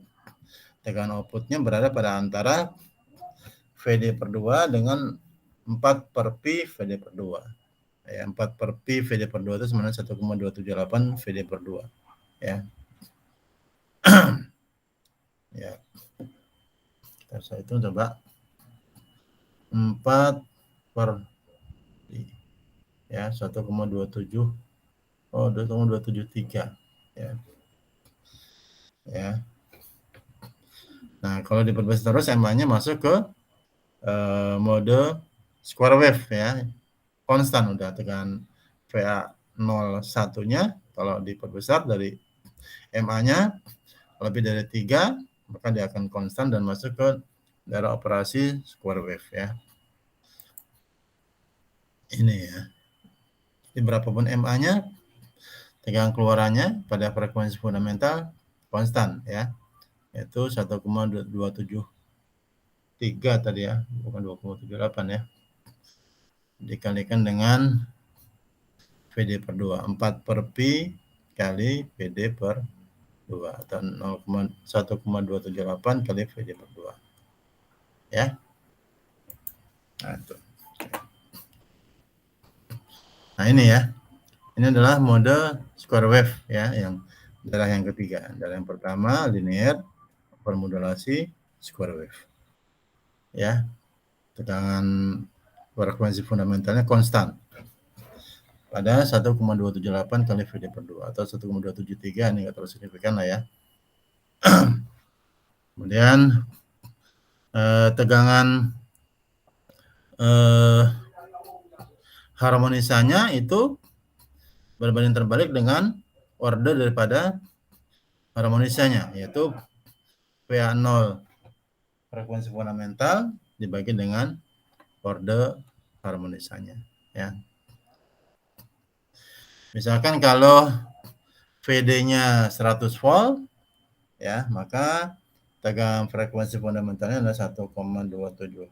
tegangan outputnya berada pada antara VD per 2 dengan 4 per Pi VD per 2 ya. 4 per Pi VD per 2 itu sebenarnya 1,278 VD per 2 ya. Ya, kita hitung coba 4 per ya 1,27 2,273 ya. Ya. Nah, kalau diperbesar terus MA-nya masuk ke mode square wave ya. Konstan udah tegangan VA 01-nya kalau diperbesar dari MA-nya lebih dari 3, maka dia akan konstan dan masuk ke daerah operasi square wave ya. Ini ya. Jadi berapapun MA-nya, tegangan keluarannya pada frekuensi fundamental konstan ya. Yaitu 1,273 tadi ya, bukan 2,78 ya. Dikalikan dengan VD per 2, 4 per Pi kali VD per 2 atau 1,278 kali VD per 2 ya. Nah, itu. Nah, ini ya. Ini adalah mode square wave ya, yang daerah yang ketiga. Daerah yang pertama linear, permodulasi, square wave. Ya. Tegangan frekuensi fundamentalnya konstan pada 1,278 kali VD per 2 atau 1,273, ini nggak terlalu signifikan lah ya. Kemudian tegangan harmonisanya itu berbanding terbalik dengan order daripada harmonisanya, yaitu PA0 frekuensi fundamental dibagi dengan order harmonisanya ya. Misalkan kalau VD-nya 100 volt ya, maka tegangan frekuensi fundamentalnya adalah 1,278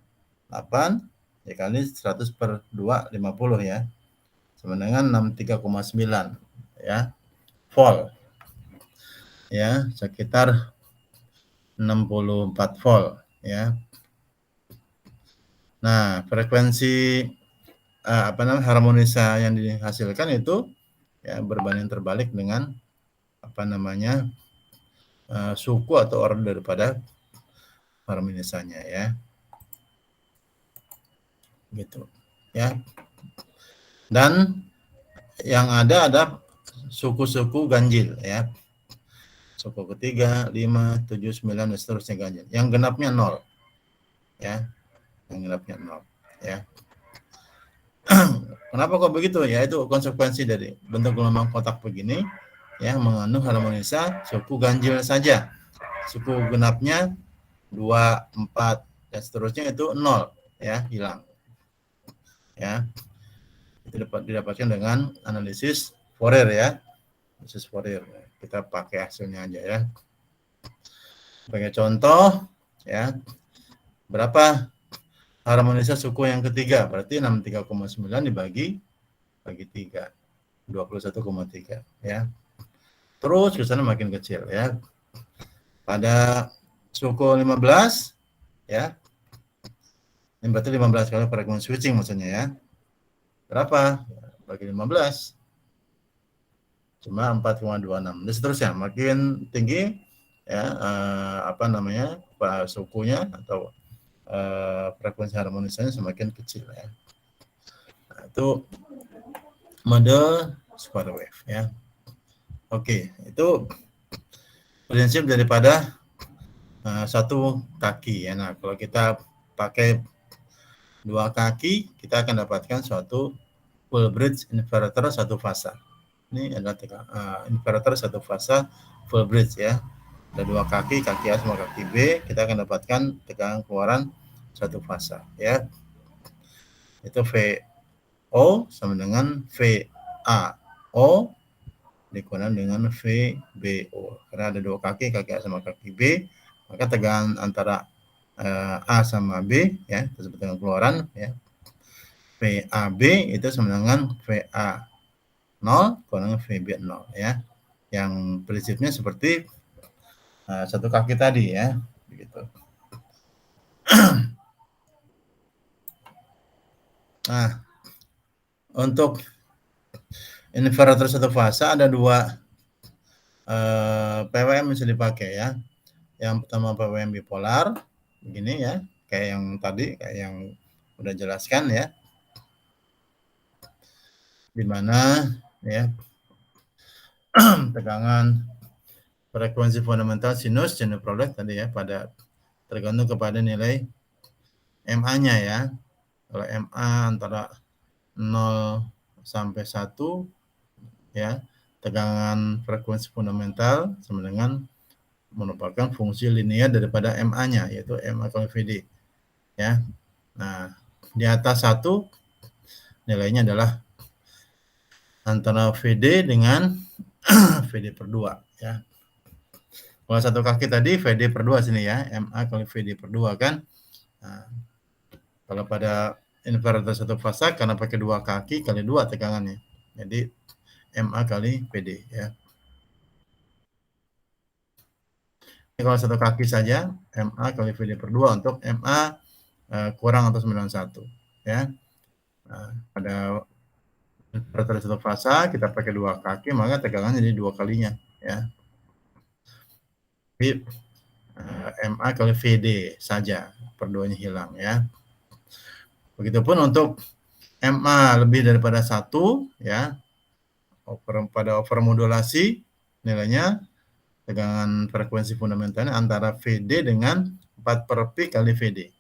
dikali 100 per 2, 50 ya, sama dengan 63,9 ya volt ya, sekitar 64 volt ya. Nah, frekuensi harmonisa yang dihasilkan itu ya berbanding terbalik dengan suku atau order daripada harmonisanya ya. gitu ya. Dan yang ada suku-suku ganjil ya. Suku ketiga, 5, 7, 9 dan seterusnya ganjil. Yang genapnya 0 ya. Yang genapnya 0 ya. Kenapa kok begitu? Ya itu konsekuensi dari bentuk gelombang kotak begini ya, mengandung harmonisa suku ganjil saja. Suku genapnya 2, 4 dan seterusnya itu 0 ya, hilang. Ya. Itu didapatkan dengan analisis Fourier ya. Analisis Fourier. Kita pakai hasilnya aja ya. Sebagai contoh ya, berapa harmonisa suku yang ketiga? Berarti 63,9 dibagi 3, 21,3 ya. Terus ke sana makin kecil ya. Pada suku 15 ya. Ini berarti 15 kali frekuensi switching maksudnya ya. Berapa? Bagi 15. Cuma 4,26 dan seterusnya. Makin tinggi ya sukunya atau frekuensi harmonisanya semakin kecil ya. Nah, itu mode square wave ya. Oke, itu prinsip daripada satu kaki ya. Nah, kalau kita pakai dua kaki, kita akan dapatkan suatu full bridge inverter satu fasa. Ini adalah inverter satu fasa full bridge ya. Ada dua kaki, kaki A sama kaki B, kita akan dapatkan tegangan keluaran satu fasa ya. Itu VO sama dengan VAO dikurang dengan VBO. Karena ada dua kaki, kaki A sama kaki B, maka tegangan antara A sama B ya, disebut dengan keluaran ya. VAB itu sama dengan VA 0 kurang VB 0 ya. Yang prinsipnya seperti satu kaki tadi ya, begitu. Nah, untuk inverter satu fasa ada dua PWM bisa dipakai ya. Yang pertama PWM bipolar, begini ya, kayak yang tadi, kayak yang udah jelaskan ya, di mana ya tegangan frekuensi fundamental sinus jenis produk tadi ya, pada tergantung kepada nilai MA-nya ya. Kalau MA antara 0 sampai 1 ya, tegangan frekuensi fundamental sama dengan merupakan fungsi linear daripada MA-nya, yaitu MA kali VD ya. Nah, di atas 1 nilainya adalah antara VD dengan VD per 2 ya. Kalau satu kaki tadi VD per 2 sini ya, MA kali VD per 2 kan. Nah, kalau pada inverter satu fasa karena pakai dua kaki kali 2 tegangannya. Jadi MA kali VD ya. Ini kalau satu kaki saja MA kali VD per 2 untuk MA kurang atau 91 ya. Nah, pada inverter satu fasa kita pakai dua kaki maka tegangannya jadi dua kalinya ya. Jadi MA kali VD saja, per 2-nya hilang ya. Begitupun untuk MA lebih daripada 1 ya, pada overmodulasi nilainya tegangan frekuensi fundamentalnya antara VD dengan 4 per Pi kali VD.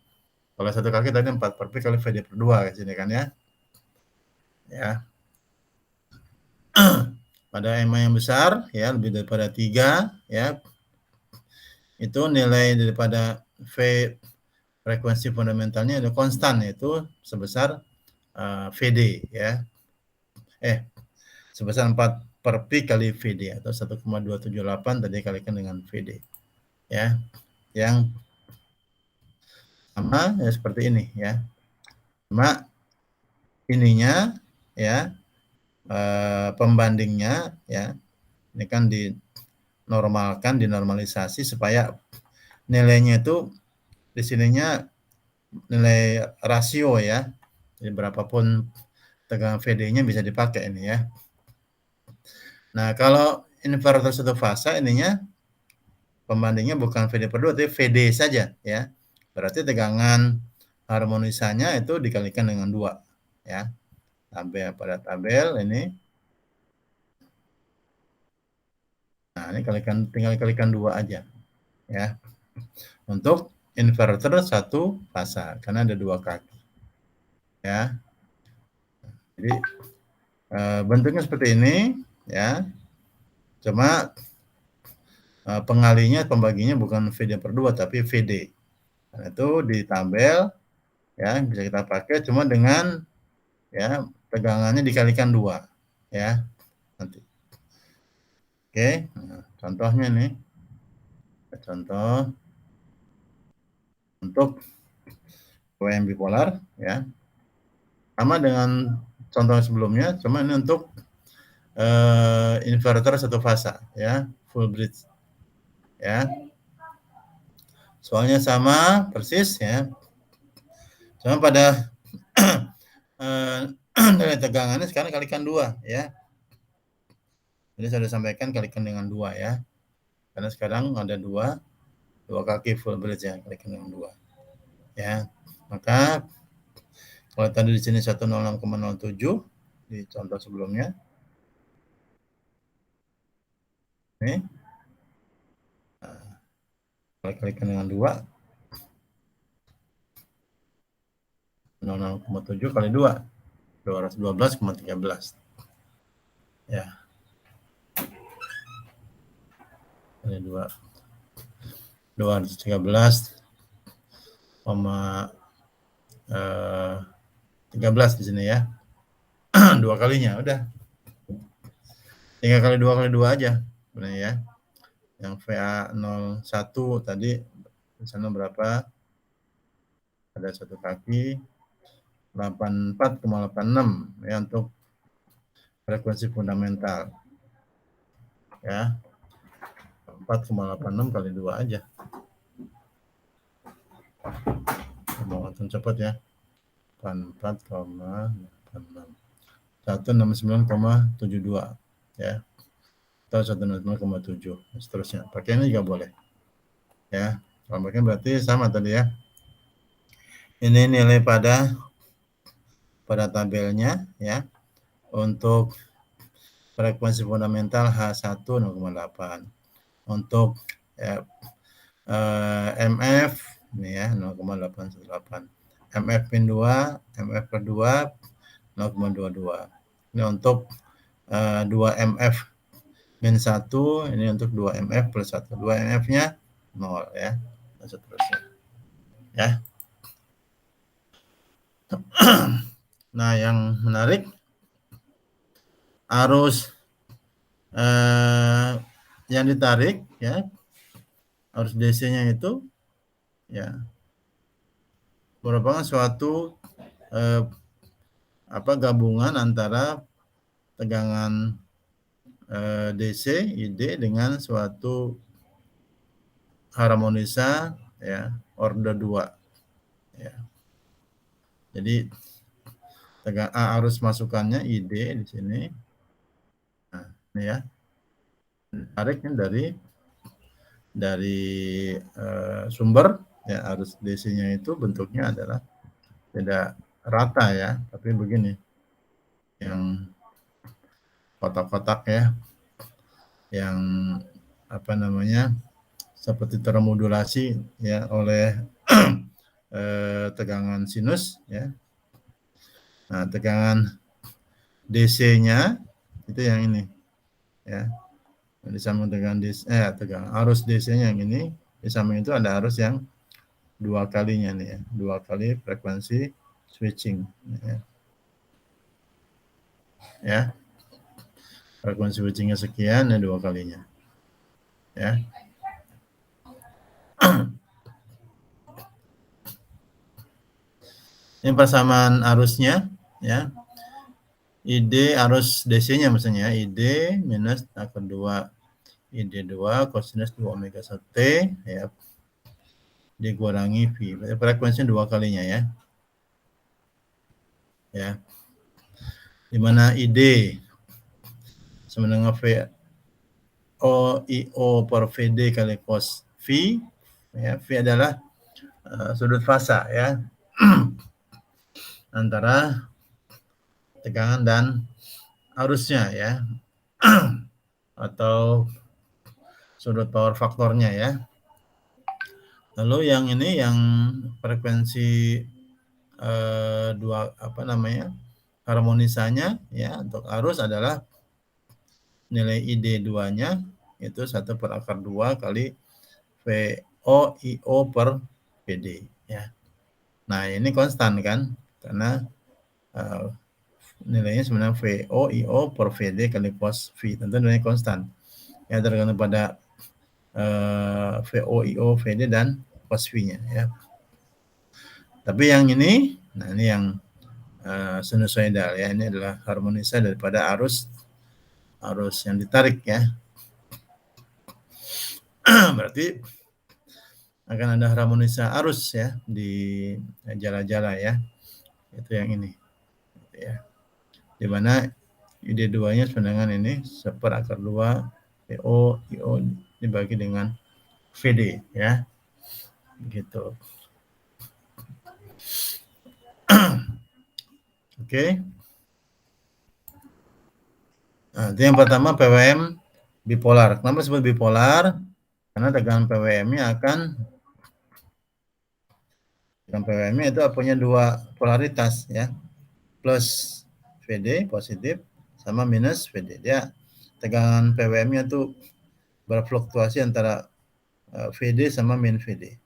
Kalau satu kaki tadi 4 per Pi kali VD per 2 di sini kan ya. Ya. Pada MA yang besar ya, lebih daripada 3 ya, itu nilai daripada V frekuensi fundamentalnya ada konstan, yaitu sebesar VD ya. Sebesar 4 per Pi kali VD atau 1,278 tadi kalikan dengan VD ya. Yang sama ya seperti ini ya. Cuma ininya ya pembandingnya ya, ini kan dinormalisasi supaya nilainya itu di sininya nilai rasio ya. Jadi berapapun tegangan VD-nya bisa dipakai ini ya. Nah, kalau inverter satu fasa ininya pembandingnya bukan VD per 2 tapi VD saja ya. Berarti tegangan harmonisanya itu dikalikan dengan 2 ya. Pada tabel ini. Nah, ini tinggal kalikan 2 aja ya. Untuk inverter satu fasa karena ada 2 kaki. Ya. Jadi bentuknya seperti ini ya. Cuma pembaginya bukan VD/2 tapi VD. Nah, itu di tabel ya bisa kita pakai cuma dengan ya tegangannya dikalikan 2 ya nanti. Oke, nah, contohnya nih. Contoh untuk WM bipolar ya. Sama dengan contoh sebelumnya, cuma ini untuk inverter satu fasa ya, full bridge ya. Soalnya sama persis ya. Cuma pada nilai tegangannya sekarang kalikan 2 ya. Jadi saya sudah sampaikan kalikan dengan 2 ya. Karena sekarang ada 2 kaki full bridge ya, kalikan dengan 2. Ya. Maka kalau tadi di sini 106,07 di contoh sebelumnya. Nih. Nah, kalikan dengan 2. 0,7 kali 2. 212,13. Ya. Kali 2. 213,13 di sini ya. 2 kalinya udah. 3 kali 2 kali 2 aja sebenarnya ya. Yang VA01 tadi di sana berapa? Ada 1 kaki 84,86 ya untuk frekuensi fundamental. Ya. 4,86 kali 2 aja. Mau hitung cepat ya. 84,86. 169,72 ya. Atau 169,7 seterusnya. Pakai ini juga boleh. Ya. Kalau pakai berarti sama tadi ya. Ini nilai pada tabelnya ya. Untuk frekuensi fundamental H1 0,8. Untuk MF ini ya 0,818. MF pin 2, MF per 2 0,22. Ini untuk 2 MF min 1, ini untuk 2 MF plus 1. 2 MF-nya 0 ya. Dan seterusnya. Ya. Nah, yang menarik arus yang ditarik ya, arus DC-nya itu ya merupakan suatu gabungan antara tegangan DC ID dengan suatu harmonisa ya order 2 ya. Jadi arus masukannya ID di sini. Nah, ini ya. Tariknya dari sumber ya, arus DC-nya itu bentuknya adalah tidak rata ya, tapi begini. Yang kotak-kotak ya. Yang seperti termodulasi ya oleh tegangan sinus ya. Nah, tegangan DC-nya itu yang ini ya. Di samping tegangan arus DC-nya yang ini, di samping itu ada arus yang 2 kalinya nih ya, 2 kali frekuensi switching ya. Ya. Frekuensi switchingnya sekian ya 2 kalinya. Ya. Ini persamaan arusnya ya. ID arus DC-nya misalnya ID minus akar 2 ID 2 cosinus 2 omega 1 T ya dikurangi V. Frekuensinya 2 kalinya ya. Ya. Di mana ID sama dengan V IO per VD kali cos V ya. V adalah sudut fasa ya. antara tegangan dan arusnya ya, atau sudut power faktornya ya. Lalu yang ini yang frekuensi harmonisanya ya untuk arus adalah nilai ID2-nya itu 1/2 kali VO/IO per PD ya. Nah, ini konstan kan karena nilainya sebenarnya VO/IO per VD kali pos V, tentu nilainya konstan. Ya tergantung pada VO/IO VD dan pos V-nya ya. Tapi yang ini, nah ini yang sinusoidal ya, ini adalah harmonisa daripada arus yang ditarik ya. Berarti akan ada harmonisa arus ya di jala-jala ya. Itu yang ini. Ya. Di mana ID2-nya sama dengan ini 1/2 VO/IO dibagi dengan VD ya. Gitu. Oke. Nah, itu yang pertama PWM bipolar. Kenapa disebut bipolar? Karena tegangan PWM-nya itu punya dua polaritas ya. Plus VD positif sama minus VD. Dia tegangan PWM-nya tuh berfluktuasi antara VD sama min VD.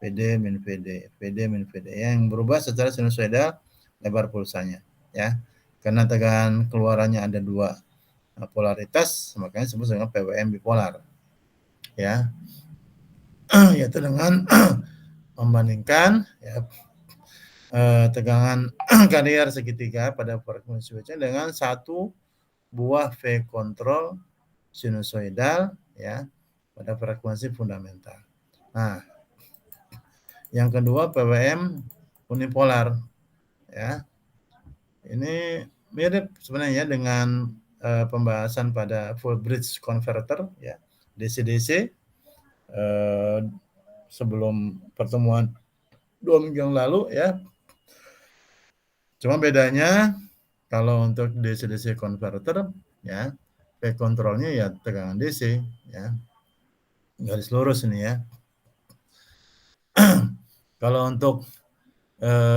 VD min VD, VD min VD. Yang berubah secara sinusoidal lebar pulsanya ya. Karena tegangan keluarannya ada dua polaritas, makanya disebut dengan PWM bipolar. Ya. Yaitu dengan membandingkan ya, tegangan karier segitiga pada frekuensi switchnya dengan satu buah V kontrol sinusoidal ya pada frekuensi fundamental. Nah, yang kedua PWM unipolar ya. Ini mirip sebenarnya dengan pembahasan pada full bridge converter ya, DC-DC sebelum pertemuan 2 minggu yang lalu ya. Cuma bedanya kalau untuk DC-DC converter ya, V kontrolnya ya tegangan DC ya. Garis lurus ini ya. Kalau untuk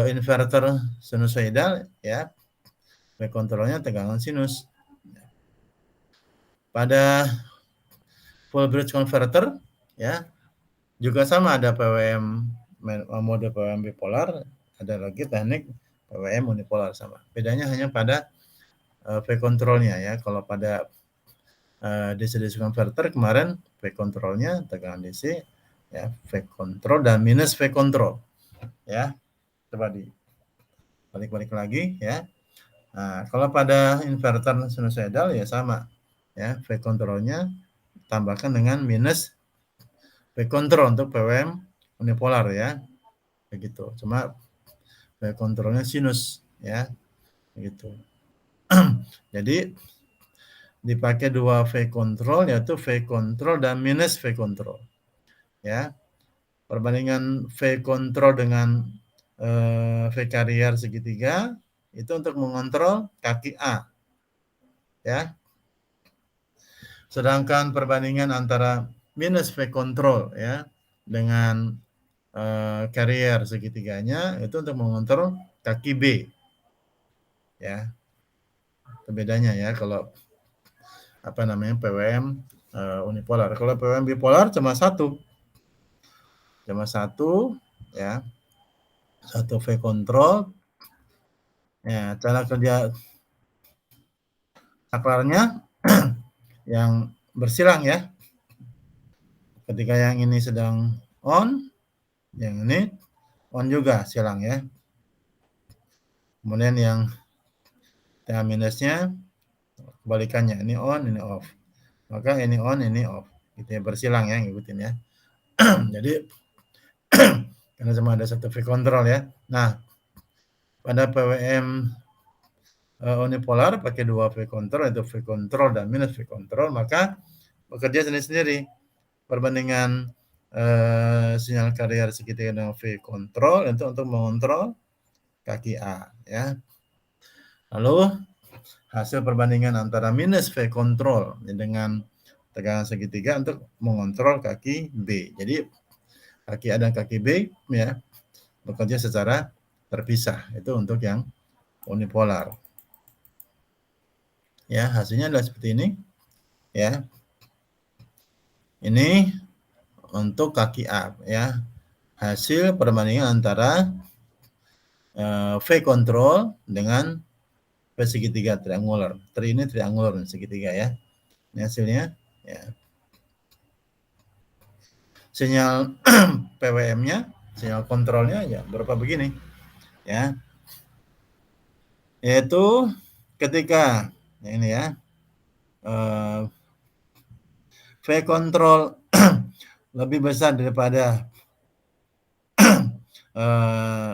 inverter sinusoidal ya, V kontrolnya tegangan sinus. Pada full bridge converter ya juga sama, ada PWM mode PWM bipolar, ada lagi teknik PWM unipolar sama. Bedanya hanya pada V kontrolnya ya. Kalau pada DC-DC converter kemarin V kontrolnya tegangan DC ya, V kontrol dan minus V kontrol ya. Coba balik lagi ya. Nah, kalau pada inverter sinusoidal ya sama ya, V kontrolnya tambahkan dengan minus V kontrol untuk PWM unipolar ya. Begitu. Cuma V kontrolnya sinus ya. Begitu. Jadi dipakai dua V kontrol, yaitu V kontrol dan minus V kontrol. Ya. Perbandingan V kontrol dengan V carrier segitiga itu untuk mengontrol kaki A. Ya. Sedangkan perbandingan antara minus V kontrol ya dengan carrier segitiganya itu untuk mengontrol kaki B. Ya. Bedanya ya kalau PWM unipolar. Kalau PWM bipolar cuma satu ya, satu V kontrol ya. Cara kerja saklarnya yang bersilang ya, ketika yang ini sedang on, yang ini on juga silang ya. Kemudian yang T minusnya kebalikannya, ini on, ini off. Maka ini on, ini off. Gitu ya, bersilang ya, ngikutin ya. Jadi karena cuma ada satu V kontrol ya. Nah, pada PWM unipolar pakai dua V kontrol, itu V kontrol dan minus V kontrol, maka bekerja sendiri-sendiri. Perbandingan sinyal carrier segitiga dengan V kontrol itu untuk mengontrol kaki A ya. Lalu hasil perbandingan antara minus V kontrol dengan tegangan segitiga untuk mengontrol kaki B. Jadi kaki A dan kaki B ya bekerja secara terpisah. Itu untuk yang unipolar. Ya, hasilnya adalah seperti ini. Ya. Ini untuk kaki A ya. Hasil perbandingan antara V kontrol dengan V segitiga triangular. Ini triangular segitiga ya. Ini hasilnya ya. Sinyal PWM-nya, sinyal kontrolnya ya berupa begini ya. Yaitu ketika ini ya V kontrol lebih besar daripada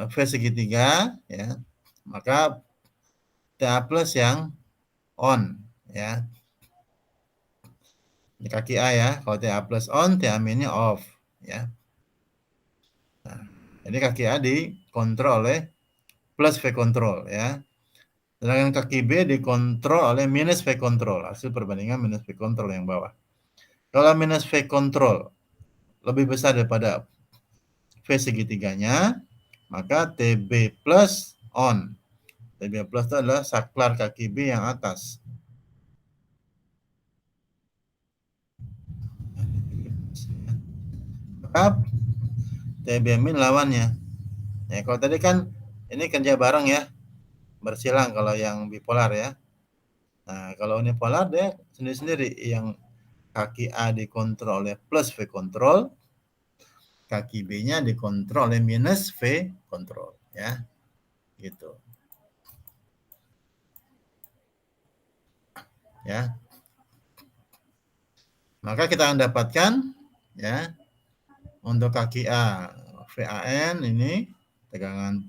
V segitiga ya, maka TA plus yang on ya. Di kaki A ya, kalau TA plus on, TA minnya off ya. Nah, jadi kaki A dikontrol oleh plus V kontrol ya. Sedangkan kaki B dikontrol oleh minus V kontrol. Hasil perbandingan minus V kontrol yang bawah. Kalau minus V kontrol lebih besar daripada V segitiganya, maka TB plus on. TB plus itu adalah saklar kaki B yang atas. Maka TB min lawannya. Ya, kalau tadi kan ini kerja bareng ya, bersilang kalau yang bipolar ya. Nah, kalau unipolar dia sendiri-sendiri, yang kaki A dikontrol oleh plus V kontrol, kaki B-nya dikontrol oleh minus V kontrol ya. Gitu. Ya. Maka kita akan dapatkan ya untuk kaki A VAN ini tegangan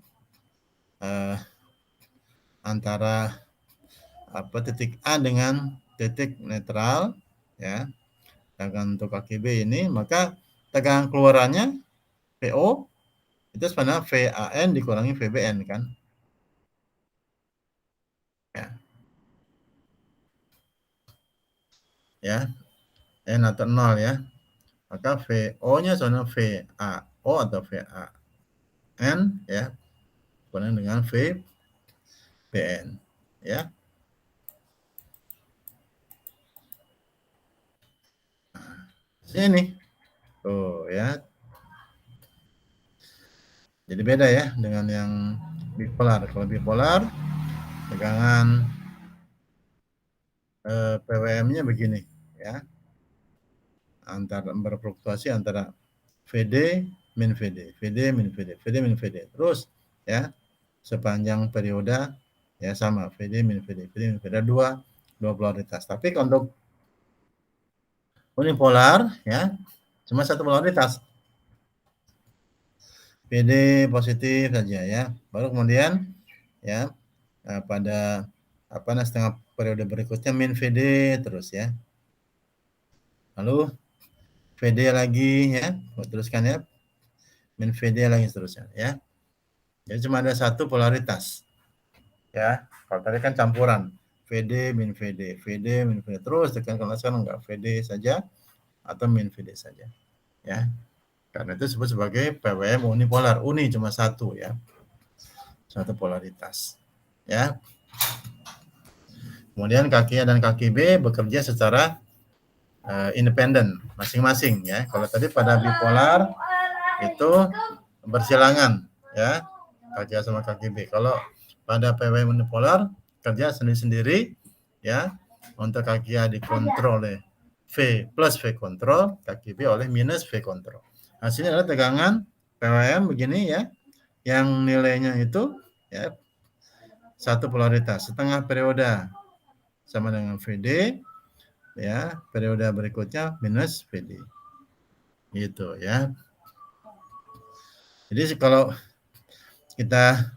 antara titik A dengan titik netral ya. Tegangan untuk kaki B ini, maka tegangan keluarannya PO itu sebenarnya VAN dikurangi VBN kan. Ya. Ya. N atau 0 ya. Maka VO-nya sama VAO atau VAN ya. Dikurangi dengan VBN ya. Sini. Tuh ya. Jadi beda ya dengan yang bipolar. Kalau bipolar tegangan PWM-nya begini ya. Antara berfluktuasi antara VD min VD, VD min VD, VD min VD. Terus ya sepanjang periode ya sama VD min VD, VD min VD dua polaritas. Tapi untuk unipolar ya cuma satu polaritas. VD positif saja ya. Baru kemudian ya pada setengah periode berikutnya min VD terus ya. Lalu VD lagi ya, teruskan ya. Min VD lagi seterusnya ya. Jadi cuma ada satu polaritas. Ya, kalau tadi kan campuran. VD min VD, VD min VD terus tekan, kalau sekarang enggak, VD saja atau min VD saja. Ya. Karena itu disebut sebagai PWM unipolar. Uni cuma satu ya. Satu polaritas. Ya. Kemudian kaki A dan kaki B bekerja secara independen masing-masing ya. Kalau tadi pada bipolar itu bersilangan ya, kaki A sama kaki B. Kalau pada PWM unipolar kerja sendiri-sendiri ya. Untuk kaki A dikontrol oleh V plus V kontrol, kaki B oleh minus V kontrol. Hasilnya adalah tegangan PWM begini ya, yang nilainya itu ya satu polaritas, setengah periode sama dengan VD ya, periode berikutnya minus VD. Gitu ya. Jadi kalau kita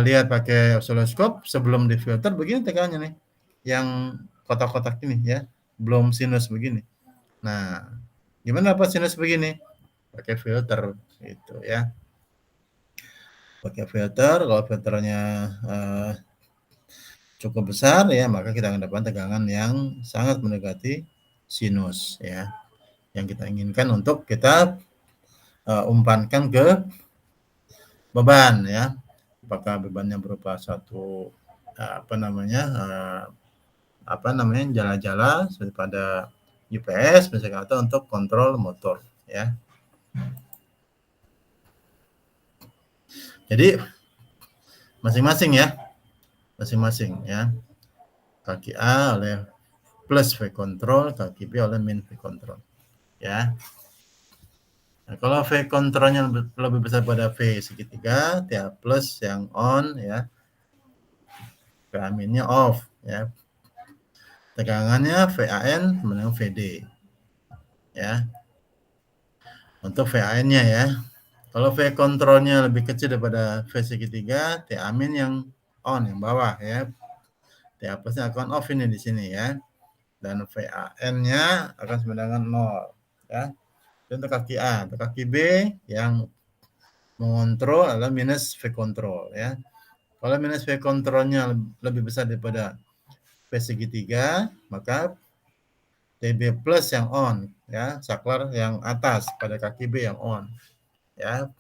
lihat pakai osiloskop sebelum difilter begini tegangannya nih. Yang kotak-kotak ini ya, belum sinus begini. Nah, gimana dapat sinus begini? pakai filter gitu ya. Pakai filter, kalau filternya cukup besar ya, maka kita akan dapat tegangan yang sangat mendekati sinus ya. Yang kita inginkan untuk kita umpankan ke beban ya. Apakah bebannya berupa satu jala-jala seperti pada UPS misalkan, atau untuk kontrol motor ya. Jadi masing-masing ya, masing-masing ya. Kaki A oleh plus V control, kaki B oleh min V control ya. Nah, kalau V kontrolnya lebih besar pada V segitiga, TA plus yang on ya, VA minnya off ya. Tegangannya VAN menang VD ya. Untuk VAN-nya ya. Kalau V kontrolnya lebih kecil daripada V segitiga, TA min yang on yang bawah ya. TA plusnya akan off ini di sini ya. Dan VAN-nya akan sama dengan 0 ya. Itu untuk kaki A. Untuk kaki B yang mengontrol adalah minus V kontrol ya. Kalau minus V kontrolnya lebih besar daripada V segitiga, maka TB plus yang on ya, saklar yang atas pada kaki B yang on ya.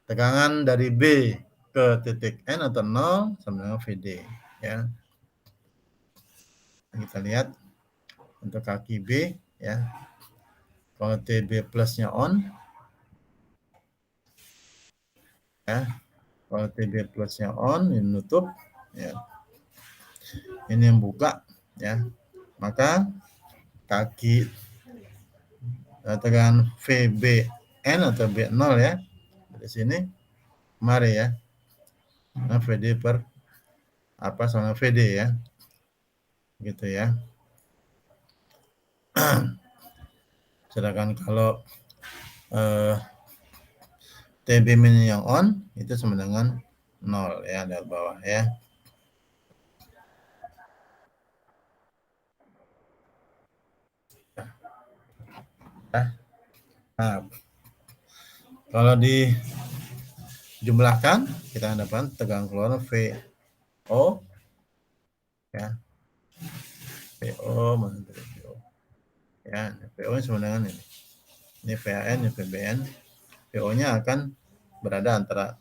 Tegangan dari B ke titik N atau 0 sama dengan VD ya. Kita lihat untuk kaki B ya. Kalau TB plusnya on ya. Kalau TB plusnya on, ini nutup ya. Ini yang buka ya. Maka kaki tegangan VBN atau B0 ya. Dari sini mari ya. Nah, VD per apa sama VD ya. Gitu ya. Sedangkan kalau TB min yang on itu sama dengan 0 ya, dari bawah ya. Nah, kalau dijumlahkan kita dapat tegangan keluar VO ya. VO mana dari VO. Ya, VO sama dengan ini. Ini VAN, ini VBN. VO-nya akan berada antara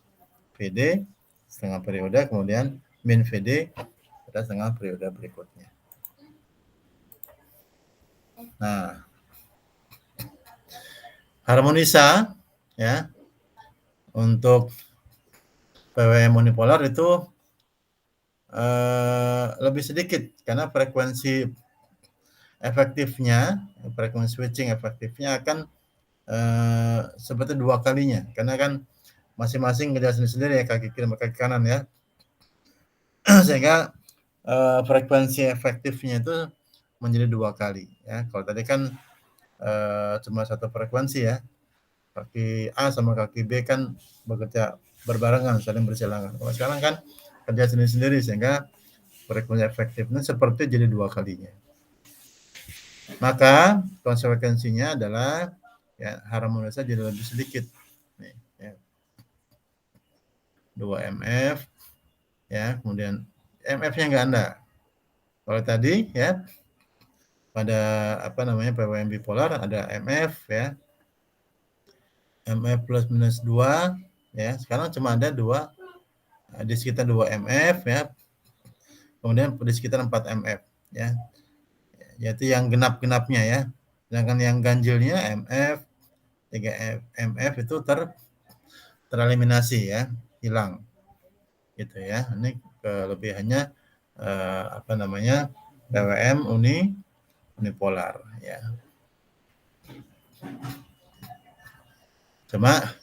VD setengah periode, kemudian min VD pada setengah periode berikutnya. Nah, harmonisa ya untuk PWM unipolar itu lebih sedikit karena frekuensi efektifnya, frekuensi switching efektifnya akan seperti 2 kalinya, karena kan masing-masing kerja sendiri-sendiri ya, kaki kiri sama kaki kanan ya. Sehingga frekuensi efektifnya itu menjadi 2 kali ya. Kalau tadi kan cuma satu frekuensi ya. Kaki A sama kaki B kan bekerja berbarengan, saling bersilangan. Kalau sekarang kan kerja sendiri-sendiri, sehingga frekuensi efektifnya seperti jadi 2 kalinya. Maka konsekuensinya adalah ya, harmonisa jadi lebih sedikit. Nih, ya. 2 MF ya, kemudian MF-nya nggak ada. Kalau tadi ya pada PWM bipolar ada MF ya. MF plus minus 2 ya. Sekarang cuma ada 2 di sekitar 2 MF ya. Kemudian di sekitar 4 MF ya. Yaitu yang genap-genapnya ya. Sedangkan yang ganjilnya MF, 3 MF itu tereliminasi ya, hilang. Gitu ya. Ini kelebihannya PWM unipolar ya. Cuma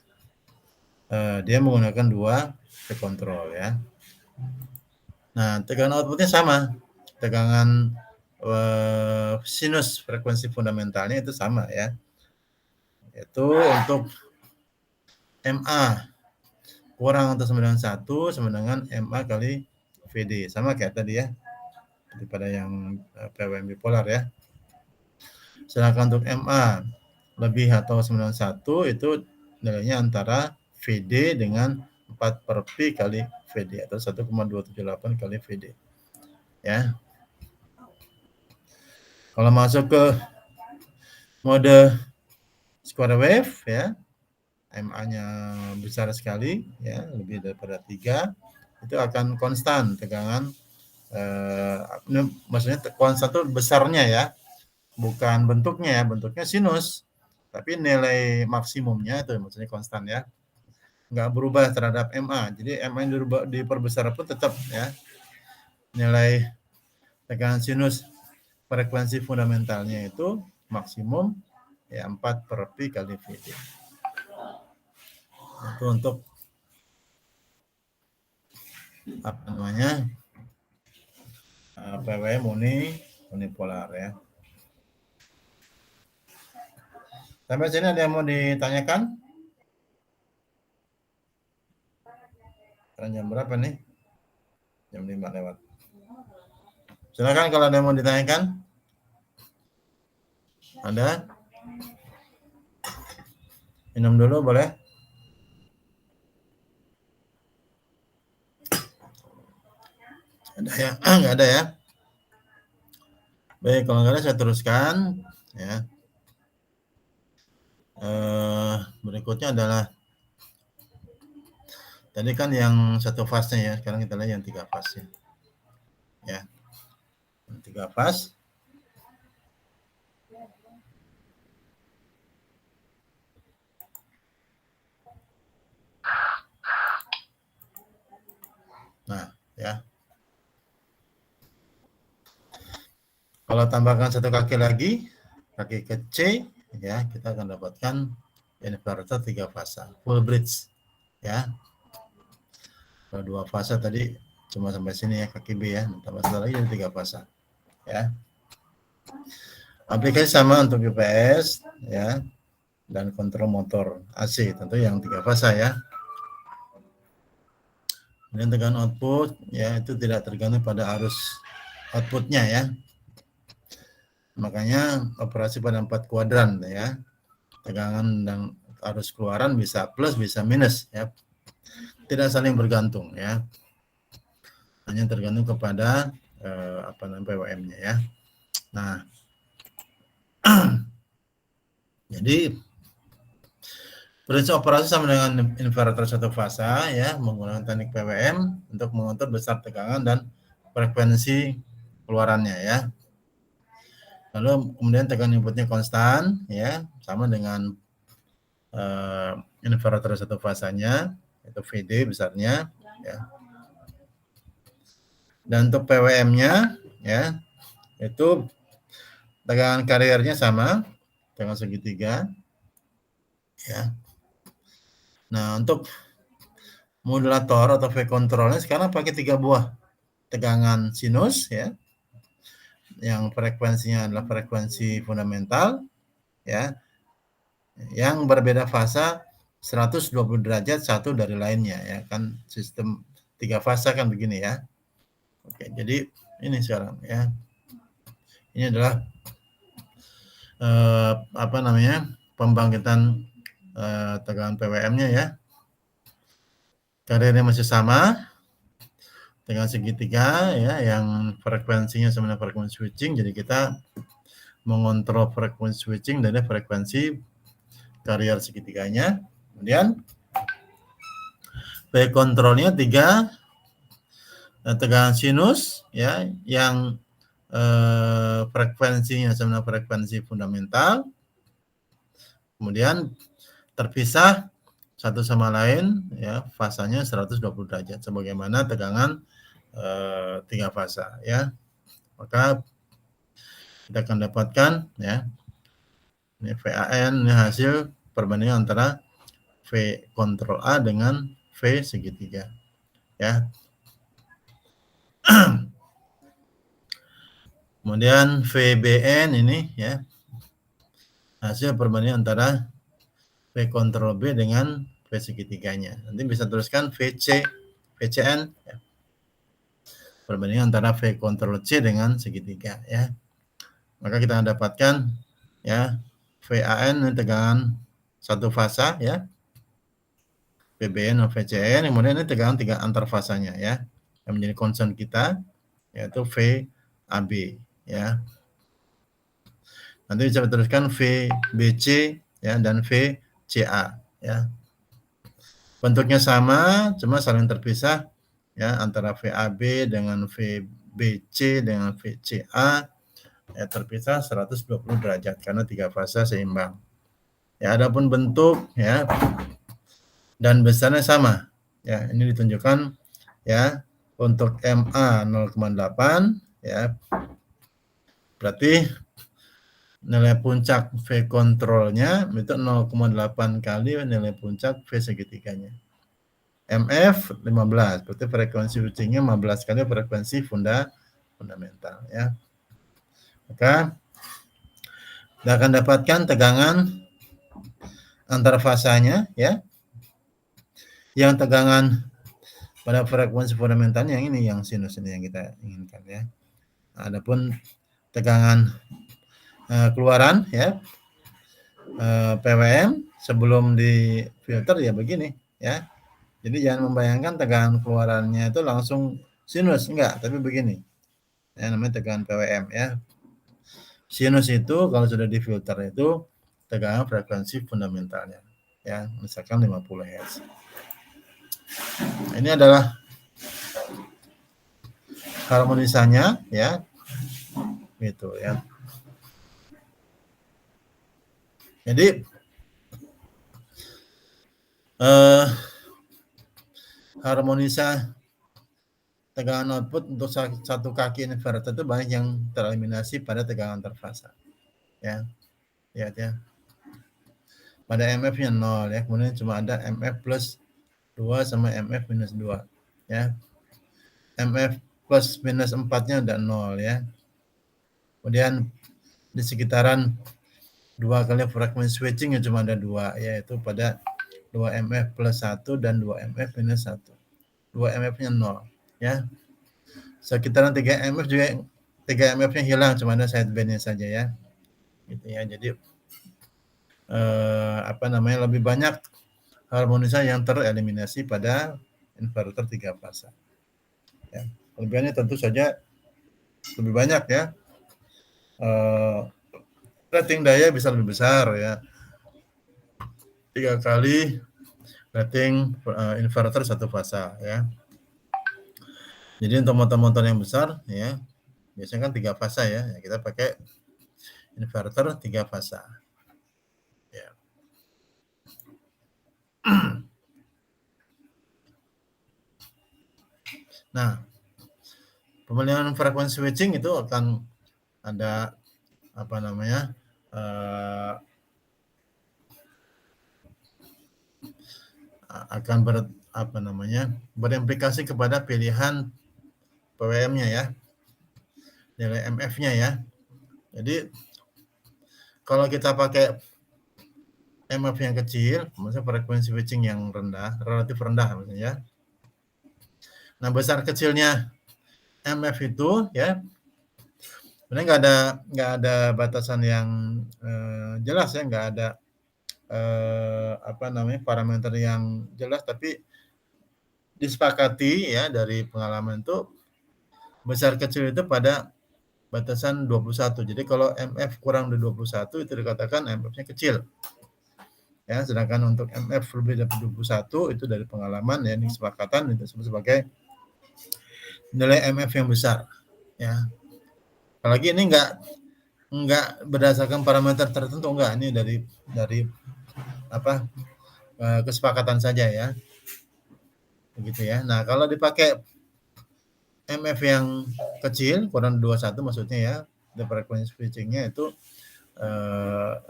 dia menggunakan 2 kontrol ya. Nah, tegangan outputnya sama. Tegangan sinus frekuensi fundamentalnya itu sama ya. Itu untuk MA kurang atau sama dengan 1 sama dengan MA kali VD. Sama kayak tadi ya. Daripada yang PWM bipolar ya. Sedangkan untuk MA lebih atau 91 itu nilainya antara VD dengan 4 per Pi kali VD atau 1,278 kali VD. Ya. Kalau masuk ke mode square wave ya, MA-nya besar sekali ya, lebih daripada 3, itu akan konstan tegangan, maksudnya konstan itu besarnya ya, bukan bentuknya ya, bentuknya sinus, tapi nilai maksimumnya itu maksudnya konstan ya, nggak berubah terhadap MA. Jadi MA yang diperbesar pun tetap ya, nilai tegangan sinus frekuensi fundamentalnya itu maksimum ya 4 per Pi kali VD. Itu untuk apa namanya, PWM unipolar ya. Sampai sini ada yang mau ditanyakan? Sekarang jam berapa nih? Jam 5 lewat. Silakan kalau ada yang mau ditanyakan. Ada? Minum dulu boleh? Ada ya? Nggak ada ya? Baik, kalau nggak ada saya teruskan ya. Berikutnya adalah tadi kan yang satu fase ya, sekarang kita lihat yang 3 fase ya. 3 fase. Nah, ya. Kalau tambahkan satu kaki lagi, kaki ke C, ya, kita akan dapatkan inverter 3 fase, full bridge, ya. Kalau 2 fase tadi cuma sampai sini ya, kaki B ya, tambah satu lagi jadi 3 fase, ya. Aplikasi sama untuk UPS, ya, dan kontrol motor AC, tentu yang 3 fase ya. Kemudian tegangan output, ya, itu tidak tergantung pada arus outputnya ya. Makanya operasi pada 4 kuadran ya. Tegangan dan arus keluaran bisa plus bisa minus ya. Tidak saling bergantung ya. Hanya tergantung kepada apa namanya PWM-nya ya. Nah, jadi prinsip operasi sama dengan inverter satu fasa ya, menggunakan teknik PWM untuk mengatur besar tegangan dan frekuensi keluarannya ya. Lalu kemudian tegangan inputnya konstan ya, sama dengan inverter satu fasanya, itu VD besarnya ya. Dan untuk PWM-nya ya, itu tegangan kariernya sama dengan segitiga ya. Nah, untuk modulator atau V-controlnya sekarang pakai 3 buah tegangan sinus ya, yang frekuensinya adalah frekuensi fundamental ya, yang berbeda fasa 120 derajat satu dari lainnya ya, kan sistem 3 fasa kan begini ya. Oke, jadi ini sekarang ya, ini adalah apa namanya, pembangkitan tegangan PWM-nya ya. Kariernya masih sama dengan segitiga ya, yang frekuensinya sama dengan frekuensi switching. Jadi kita mengontrol frekuensi switching dari frekuensi karier segitiganya. Kemudian V kontrolnya 3 tegangan sinus ya, yang frekuensinya sama dengan frekuensi fundamental. Kemudian terpisah satu sama lain ya, fasanya 120 derajat sebagaimana tegangan 3 fasa ya. Maka kita akan dapatkan ya, ini VAN, ini hasil perbandingan antara V kontrol A dengan V segitiga ya. Kemudian VBN ini ya, hasil perbandingan antara V kontrol B dengan V segitiganya. Nanti bisa teruskan VCN ya, perbandingan antara V kontrol C dengan segitiga ya. Maka kita dapatkan ya VAN ini tegangan satu fasa ya, PBN dan VCN, kemudian ini tegangan 3 antar fasanya ya, yang menjadi concern kita, yaitu VAB ya. Nanti bisa diteruskan VBC ya, dan VCA ya. Bentuknya sama, cuma saling terpisah ya, antara VAB dengan VBC dengan VCA ya, terpisah 120 derajat karena 3 fasa seimbang. Ya, adapun bentuk ya dan besarnya sama. Ya, ini ditunjukkan ya untuk MA 0,8 ya. Berarti nilai puncak V kontrolnya itu 0,8 kali nilai puncak V segitiganya. MF 15, berarti frekuensi switchingnya 15 kali frekuensi fundamental ya. Maka kita akan dapatkan tegangan antar fasanya ya. Yang tegangan pada frekuensi fundamentalnya yang ini, yang sinus ini yang kita inginkan ya. Adapun tegangan keluaran ya, PWM sebelum di filter ya begini ya. Jadi jangan membayangkan tegangan keluarannya itu langsung sinus, enggak, tapi begini. Ya, namanya tegangan PWM ya. Sinus itu kalau sudah difilter itu tegangan frekuensi fundamentalnya ya, misalkan 50 Hz. Ini adalah harmonisanya ya. Gitu ya. Jadi harmonisa tegangan output untuk satu kaki inverter itu banyak yang tereliminasi pada tegangan terfasa. Ya. Lihat ya. Pada MF-nya 0 ya, kemudian cuma ada MF plus 2 sama MF minus 2 ya. MF plus minus 4-nya ada 0 ya. Kemudian di sekitaran 2 kali frekuensi switching yang cuma ada 2, yaitu pada 2 MF plus 1 dan 2 MF minus 1. 2 MF-nya 0 ya. Sekitaran 3 MF juga 3 MF-nya hilang, cuma ada sideband-nya saja ya. Gitu ya. Jadi lebih banyak harmonisa yang tereliminasi pada inverter 3 fasa. Ya. Kelebihannya tentu saja lebih banyak ya. Rating daya bisa lebih besar ya. 3 kali rating inverter satu fasa ya. Jadi untuk motor-motor yang besar ya, biasanya kan 3 fasa ya. Kita pakai inverter 3 fasa. Ya. Nah, pemilihan frekuensi switching itu akan ada akan berimplikasi kepada pilihan PWM-nya ya, nilai MF-nya ya. Jadi kalau kita pakai MF yang kecil, maksudnya frekuensi switching yang rendah, relatif rendah maksudnya ya. Nah, besar kecilnya MF itu ya, sebenarnya nggak ada batasan yang jelas ya, nggak ada parameter yang jelas, tapi disepakati ya dari pengalaman itu besar kecil itu pada batasan 21. Jadi kalau MF kurang dari 21 itu dikatakan MF-nya kecil. Ya, sedangkan untuk MF lebih dari 21 itu dari pengalaman ya, ini kesepakatan itu disebut sebagai nilai MF yang besar ya. Apalagi ini enggak berdasarkan parameter tertentu, enggak, ini dari kesepakatan saja ya. Begitu ya. Nah, kalau dipakai MF yang kecil, kurang 21 maksudnya ya, the frekuensi switching-nya itu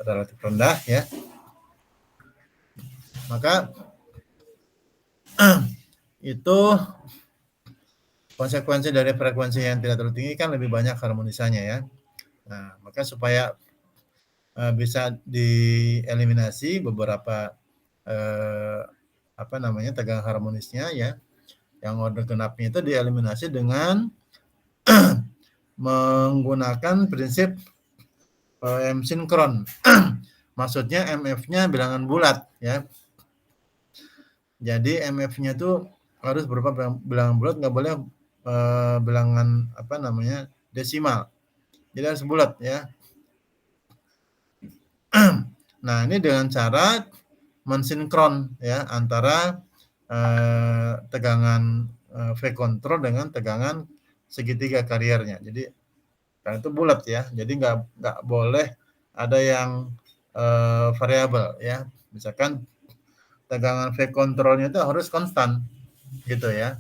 relatif rendah ya. Maka itu konsekuensi dari frekuensi yang tidak terlalu tinggi kan lebih banyak harmonisanya ya. Nah, maka supaya bisa dieliminasi beberapa tegangan harmonisnya ya, yang order genapnya itu dieliminasi dengan menggunakan prinsip PWM sinkron Maksudnya MF-nya bilangan bulat ya. Jadi MF-nya tuh harus berupa bilangan bulat, nggak boleh bilangan apa namanya desimal. Jadi harus bulat ya. Nah ini dengan cara mensinkron ya antara tegangan V kontrol dengan tegangan segitiga kariernya. Jadi karena itu bulat ya. Jadi nggak boleh ada yang variabel ya. Misalkan tegangan V kontrolnya itu harus konstan gitu ya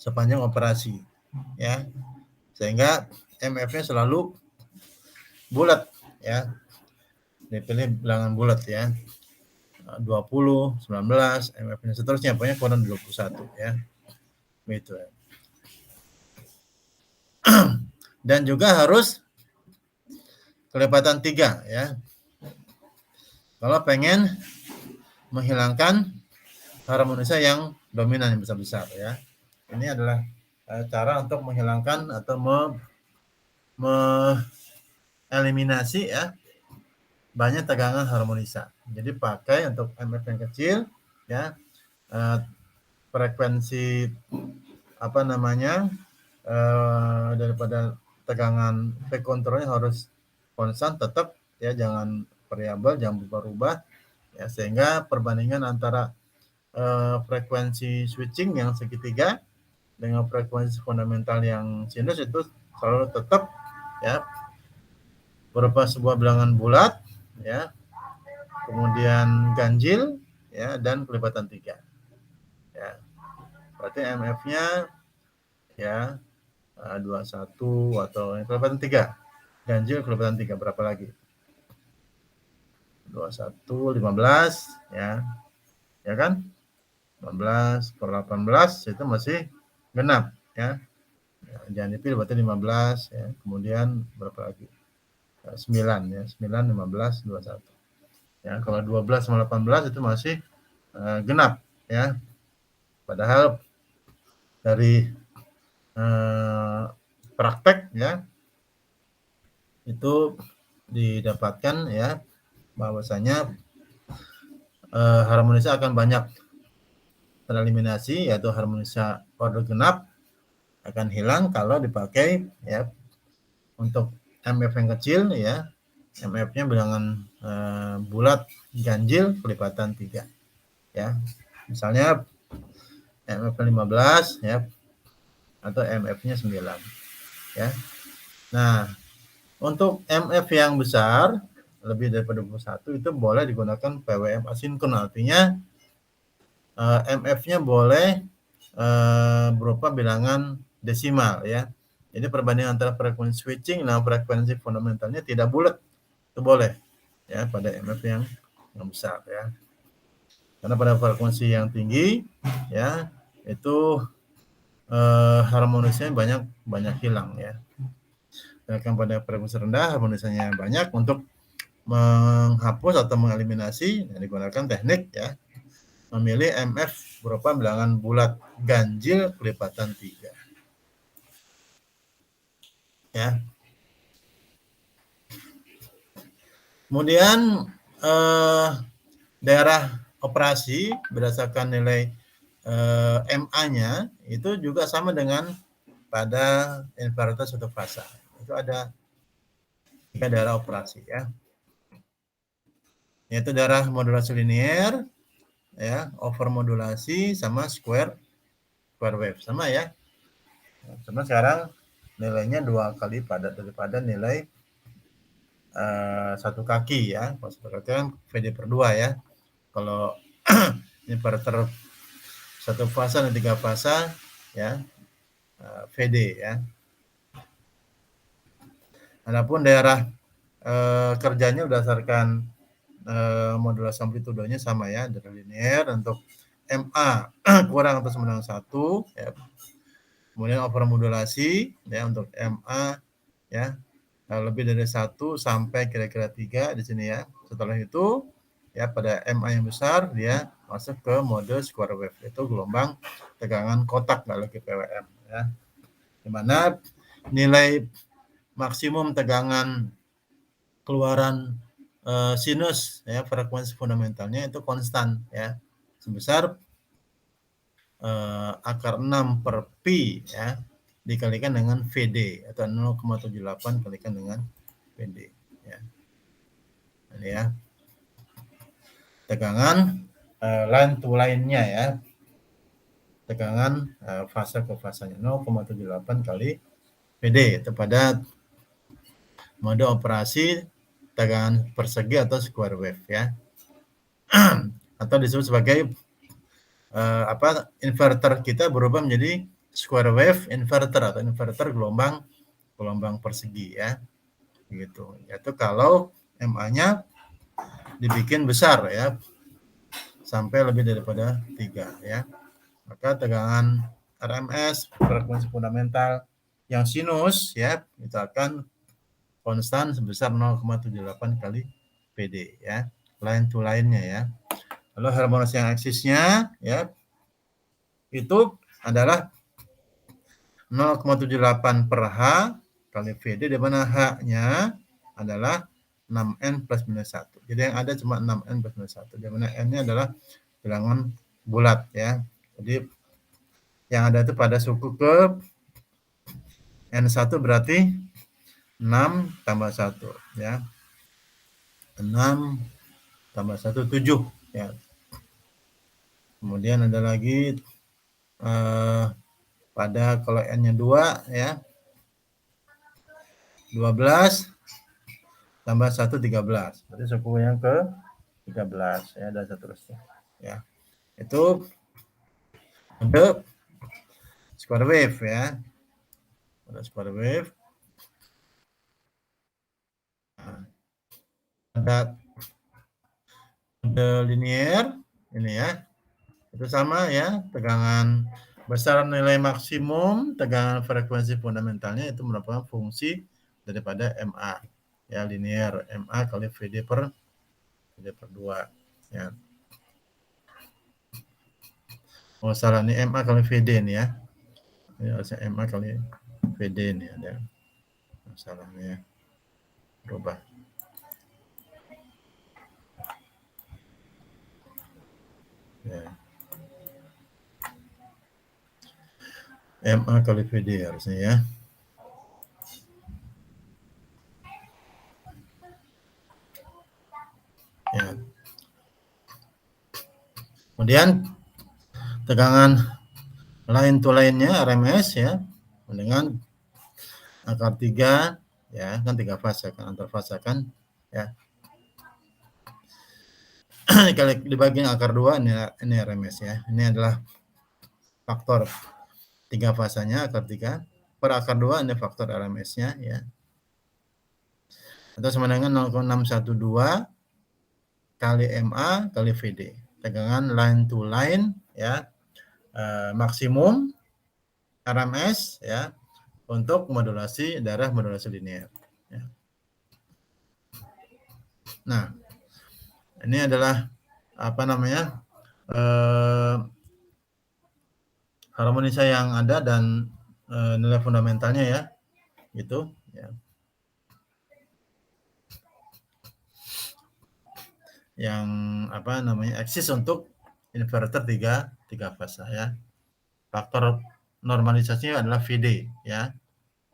sepanjang operasi ya, sehingga MF-nya selalu bulat ya, dipilih bilangan bulat ya, 20, 19, MF-nya seterusnya pokoknya kurang 21 ya gitu ya. Dan juga harus kelipatan 3 ya kalau pengen menghilangkan harmonisa yang dominan yang besar-besar ya. Ini adalah cara untuk menghilangkan atau eliminasi ya banyak tegangan harmonisa. Jadi pakai untuk MF yang kecil ya, frekuensi apa namanya daripada tegangan V kontrolnya harus konstan tetap ya, jangan variabel, jangan berubah-ubah ya, sehingga perbandingan antara frekuensi switching yang segitiga dengan frekuensi fundamental yang sinus itu selalu tetap ya berupa sebuah bilangan bulat ya, kemudian ganjil ya, dan kelipatan 3 ya. Berarti MF-nya ya 21 atau kelipatan 3, ganjil kelipatan 3 berapa lagi? 21, 15 ya. Ya kan? 15 per 18 itu masih genap ya. Jangan dipilih berarti 15 ya. Kemudian berapa lagi? 9 ya. 9, 15, 21. Ya, kalau 12 sama 18 itu masih genap ya. Padahal dari praktek ya itu didapatkan ya bahwasanya harmonisa akan banyak tereliminasi, yaitu harmonisa order genap akan hilang kalau dipakai ya untuk MF yang kecil ya, MF-nya bilangan bulat ganjil kelipatan 3 ya. Misalnya MF 15 ya atau MF-nya 9 ya. Nah, untuk MF yang besar lebih daripada 21 itu boleh digunakan PWM asinkron, artinya MF-nya boleh berupa bilangan desimal ya. Jadi perbandingan antara frekuensi switching dan frekuensi fundamentalnya tidak bulat, itu boleh ya pada MF yang besar ya. Karena pada frekuensi yang tinggi ya itu harmonisanya banyak hilang ya. Sedangkan pada frekuensi rendah harmonisanya banyak. Untuk menghapus atau mengeliminasi digunakan teknik ya memilih MF berupa bilangan bulat ganjil kelipatan 3 ya. Kemudian daerah operasi berdasarkan nilai MA-nya itu juga sama dengan pada inverter satu fasa. Itu ada 3 daerah operasi ya. Yaitu daerah modulasi linear ya, overmodulasi sama square wave sama ya. Cuma sekarang nilainya 2 kali padat daripada nilai satu kaki ya. Kalau satu kaki kan VD per 2 ya. Kalau inverter satu fasa dan 3 fasa ya VD ya. Adapun daerah kerjanya berdasarkan modulasi amplitudenya sama ya, daerah linear untuk MA kurang atau sama dengan 1 ya. Kemudian overmodulasi ya untuk MA ya lebih dari 1 sampai kira-kira 3 di sini ya. Setelah itu ya pada MA yang besar dia masuk ke mode square wave, itu gelombang tegangan kotak nggak lagi PWM ya. Di mana nilai maksimum tegangan keluaran sinus ya, frekuensi fundamentalnya itu konstan ya, sebesar akar 6 per pi ya, dikalikan dengan VD atau 0,78 kalikan dengan VD ya. Ini ya. Tegangan line to line-nya ya. Tegangan fase ke fasenya 0,78 kali VD itu pada mode operasi tegangan persegi atau square wave ya. Atau disebut sebagai inverter kita berubah menjadi square wave inverter atau inverter gelombang persegi ya. Begitu. Yaitu kalau MA-nya dibikin besar ya, sampai lebih daripada 3 ya. Maka tegangan RMS, frekuensi fundamental yang sinus ya, itu akan konstan sebesar 0,78 kali PD ya, line to line-nya ya. Lalu harmonis yang aksisnya ya, itu adalah 0,78 per H kali VD, di mana H-nya adalah 6N plus minus 1. Jadi yang ada cuma 6N plus minus 1, di mana N-nya adalah bilangan bulat ya. Jadi yang ada itu pada suku ke N1 berarti 6 tambah 1 ya. 6 tambah 1, 7 ya. Kemudian ada lagi pada kalau N-nya 2 ya, 12 tambah 1, 13. Berarti suku yang ke 13 ya, dan seterusnya ya. Itu untuk square wave ya. Ada square wave. Nah, ada linear ini ya. Itu sama ya, tegangan besaran nilai maksimum tegangan frekuensi fundamentalnya itu merupakan fungsi daripada MA ya, linear MA kali VD per 2 ya. Oh salah, ini MA kali VD nih ya. Ini harusnya MA kali VD nih ada masalahnya ya. Berubah. Ya. MA kali VD harusnya ya. Ya. Kemudian tegangan line to line-nya RMS ya, dengan akar 3 ya, kan 3 fase kan, antar fase kan ya. Kalau dibagi akar 2 ini RMS ya. Ini adalah faktor 3 fasenya akar 3 per akar 2 ini faktor RMS-nya ya. Atau sama dengan 0,612 kali MA kali VD. Tegangan line to line ya, maksimum RMS ya, untuk modulasi darah modulasi linear ya. Nah, ini adalah apa namanya, harmonisa yang ada dan nilai fundamentalnya ya, gitu ya. Yang apa namanya, eksis untuk inverter 3 fase ya. Faktor normalisasinya adalah VD ya.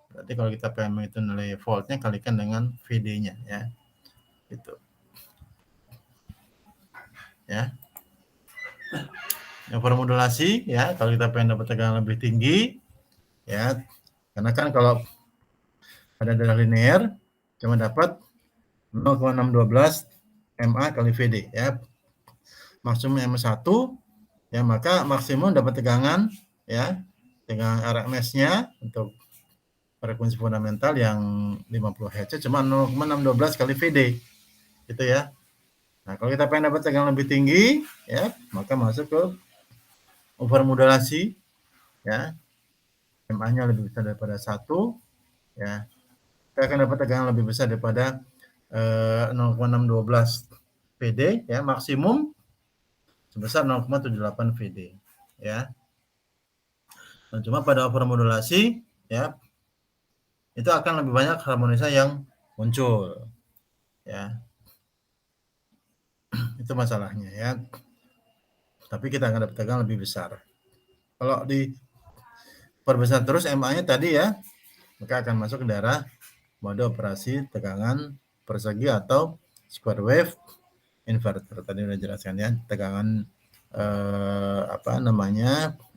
Berarti kalau kita pengen menghitung nilai voltnya, kalikan dengan VD-nya ya. Gitu. Ya. Yang formulasi ya, kalau kita pengen dapat tegangan lebih tinggi ya, karena kan kalau pada darah linear cuma dapat 0,612 MA kali VD ya. Maksimum M1 ya, maka maksimum dapat tegangan ya, tegangan RMS-nya untuk frekuensi fundamental yang 50 Hz cuma 0,612 kali VD gitu ya. Nah, kalau kita pengen dapat tegangan lebih tinggi ya, maka masuk ke overmodulasi ya. MA-nya lebih besar daripada 1 ya. Kita akan dapat tegangan lebih besar daripada 0,612 VD ya, maksimum sebesar 0,78 VD ya. Nah, cuma pada overmodulasi ya, itu akan lebih banyak harmonisa yang muncul ya. Itu masalahnya ya. Tapi kita akan dapat tegangan lebih besar. Kalau diperbesar terus MA-nya tadi ya, maka akan masuk ke daerah mode operasi tegangan persegi atau square wave inverter. Tadi udah jelaskan ya, tegangan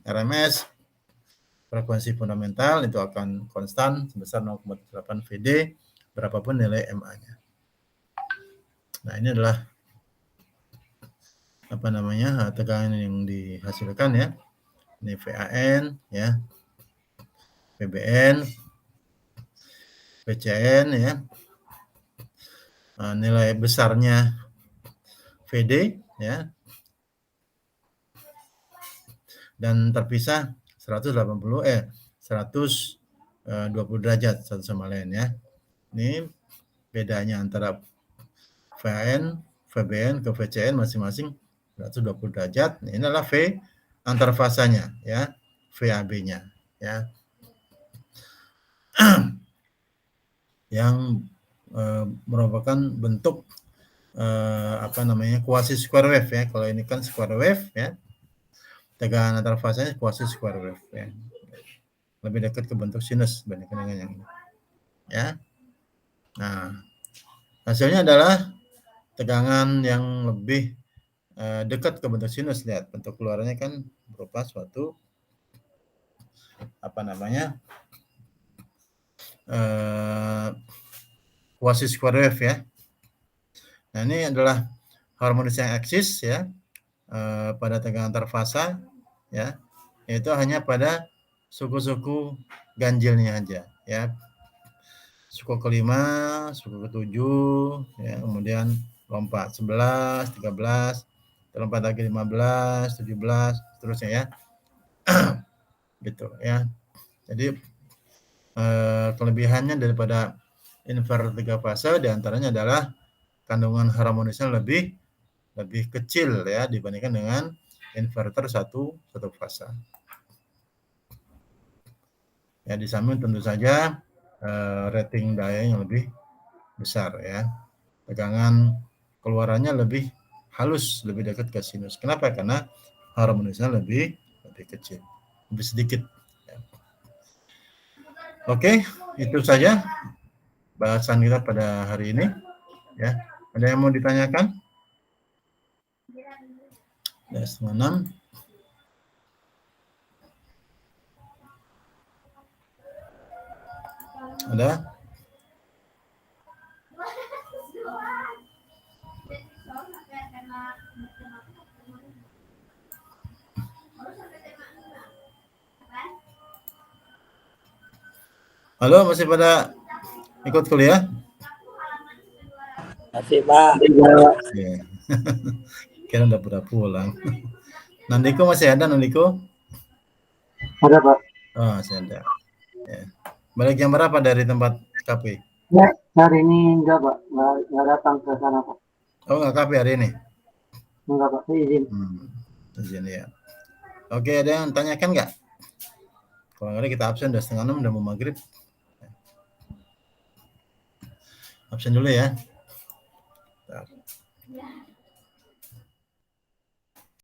RMS, frekuensi fundamental itu akan konstan sebesar 0,8 VD berapapun nilai MA-nya. Nah, ini adalah tegangan yang dihasilkan ya. Ini VAN ya, PBN, PCN ya. Nilai besarnya VD ya. Dan terpisah 120 derajat satu sama lain ya. Ini bedanya antara VAN, VBN ke VCN masing-masing 120 derajat. Ini adalah V antar fasanya ya, VAB-nya ya. Yang merupakan bentuk quasi square wave ya. Kalau ini kan square wave ya. Tegangan antar fasanya quasi square wave ya. Lebih dekat ke bentuk sinus dibandingkan dengan yang ini. Ya. Nah, hasilnya adalah tegangan yang lebih dekat ke bentuk sinus. Lihat bentuk keluarannya kan berupa suatu quasi square wave ya. Nah, ini adalah harmonis yang eksis ya, pada tegangan antar fasa ya, yaitu hanya pada suku-suku ganjilnya aja ya. Suku kelima, suku ketujuh ya, kemudian lompat 11, 13, lompat lagi 15, 17, seterusnya ya. Gitu ya. Jadi kelebihannya daripada inverter 3 fase diantaranya adalah kandungan harmonisnya lebih kecil ya dibandingkan dengan inverter satu fase. Ya, di samping tentu saja rating daya yang lebih besar ya. Tegangan keluarannya lebih halus, lebih dekat ke sinus. Kenapa? Karena harmonisnya lebih kecil, lebih sedikit. Ya. Oke, itu saja bahasan kita pada hari ini. Ya, ada yang mau ditanyakan? Ya, 5:30. Ada? Halo, masih pada ikut kuliah? Masih, Pak. Ya. Kira udah pada pulang. Nandiko masih ada, Nandiko? Ada, Pak. Oh, masih ada. Ya. Balik jam berapa dari tempat KP? Ya, hari ini enggak, Pak. Enggak datang ke sana, Pak. Oh, nggak KP hari ini? Enggak, Pak. Saya izin. Izin ya. Oke, ada yang tanyakan nggak? Kalau nggak ada kita absen, udah 5:30, udah mau maghrib. Absen dulu ya. Bentar.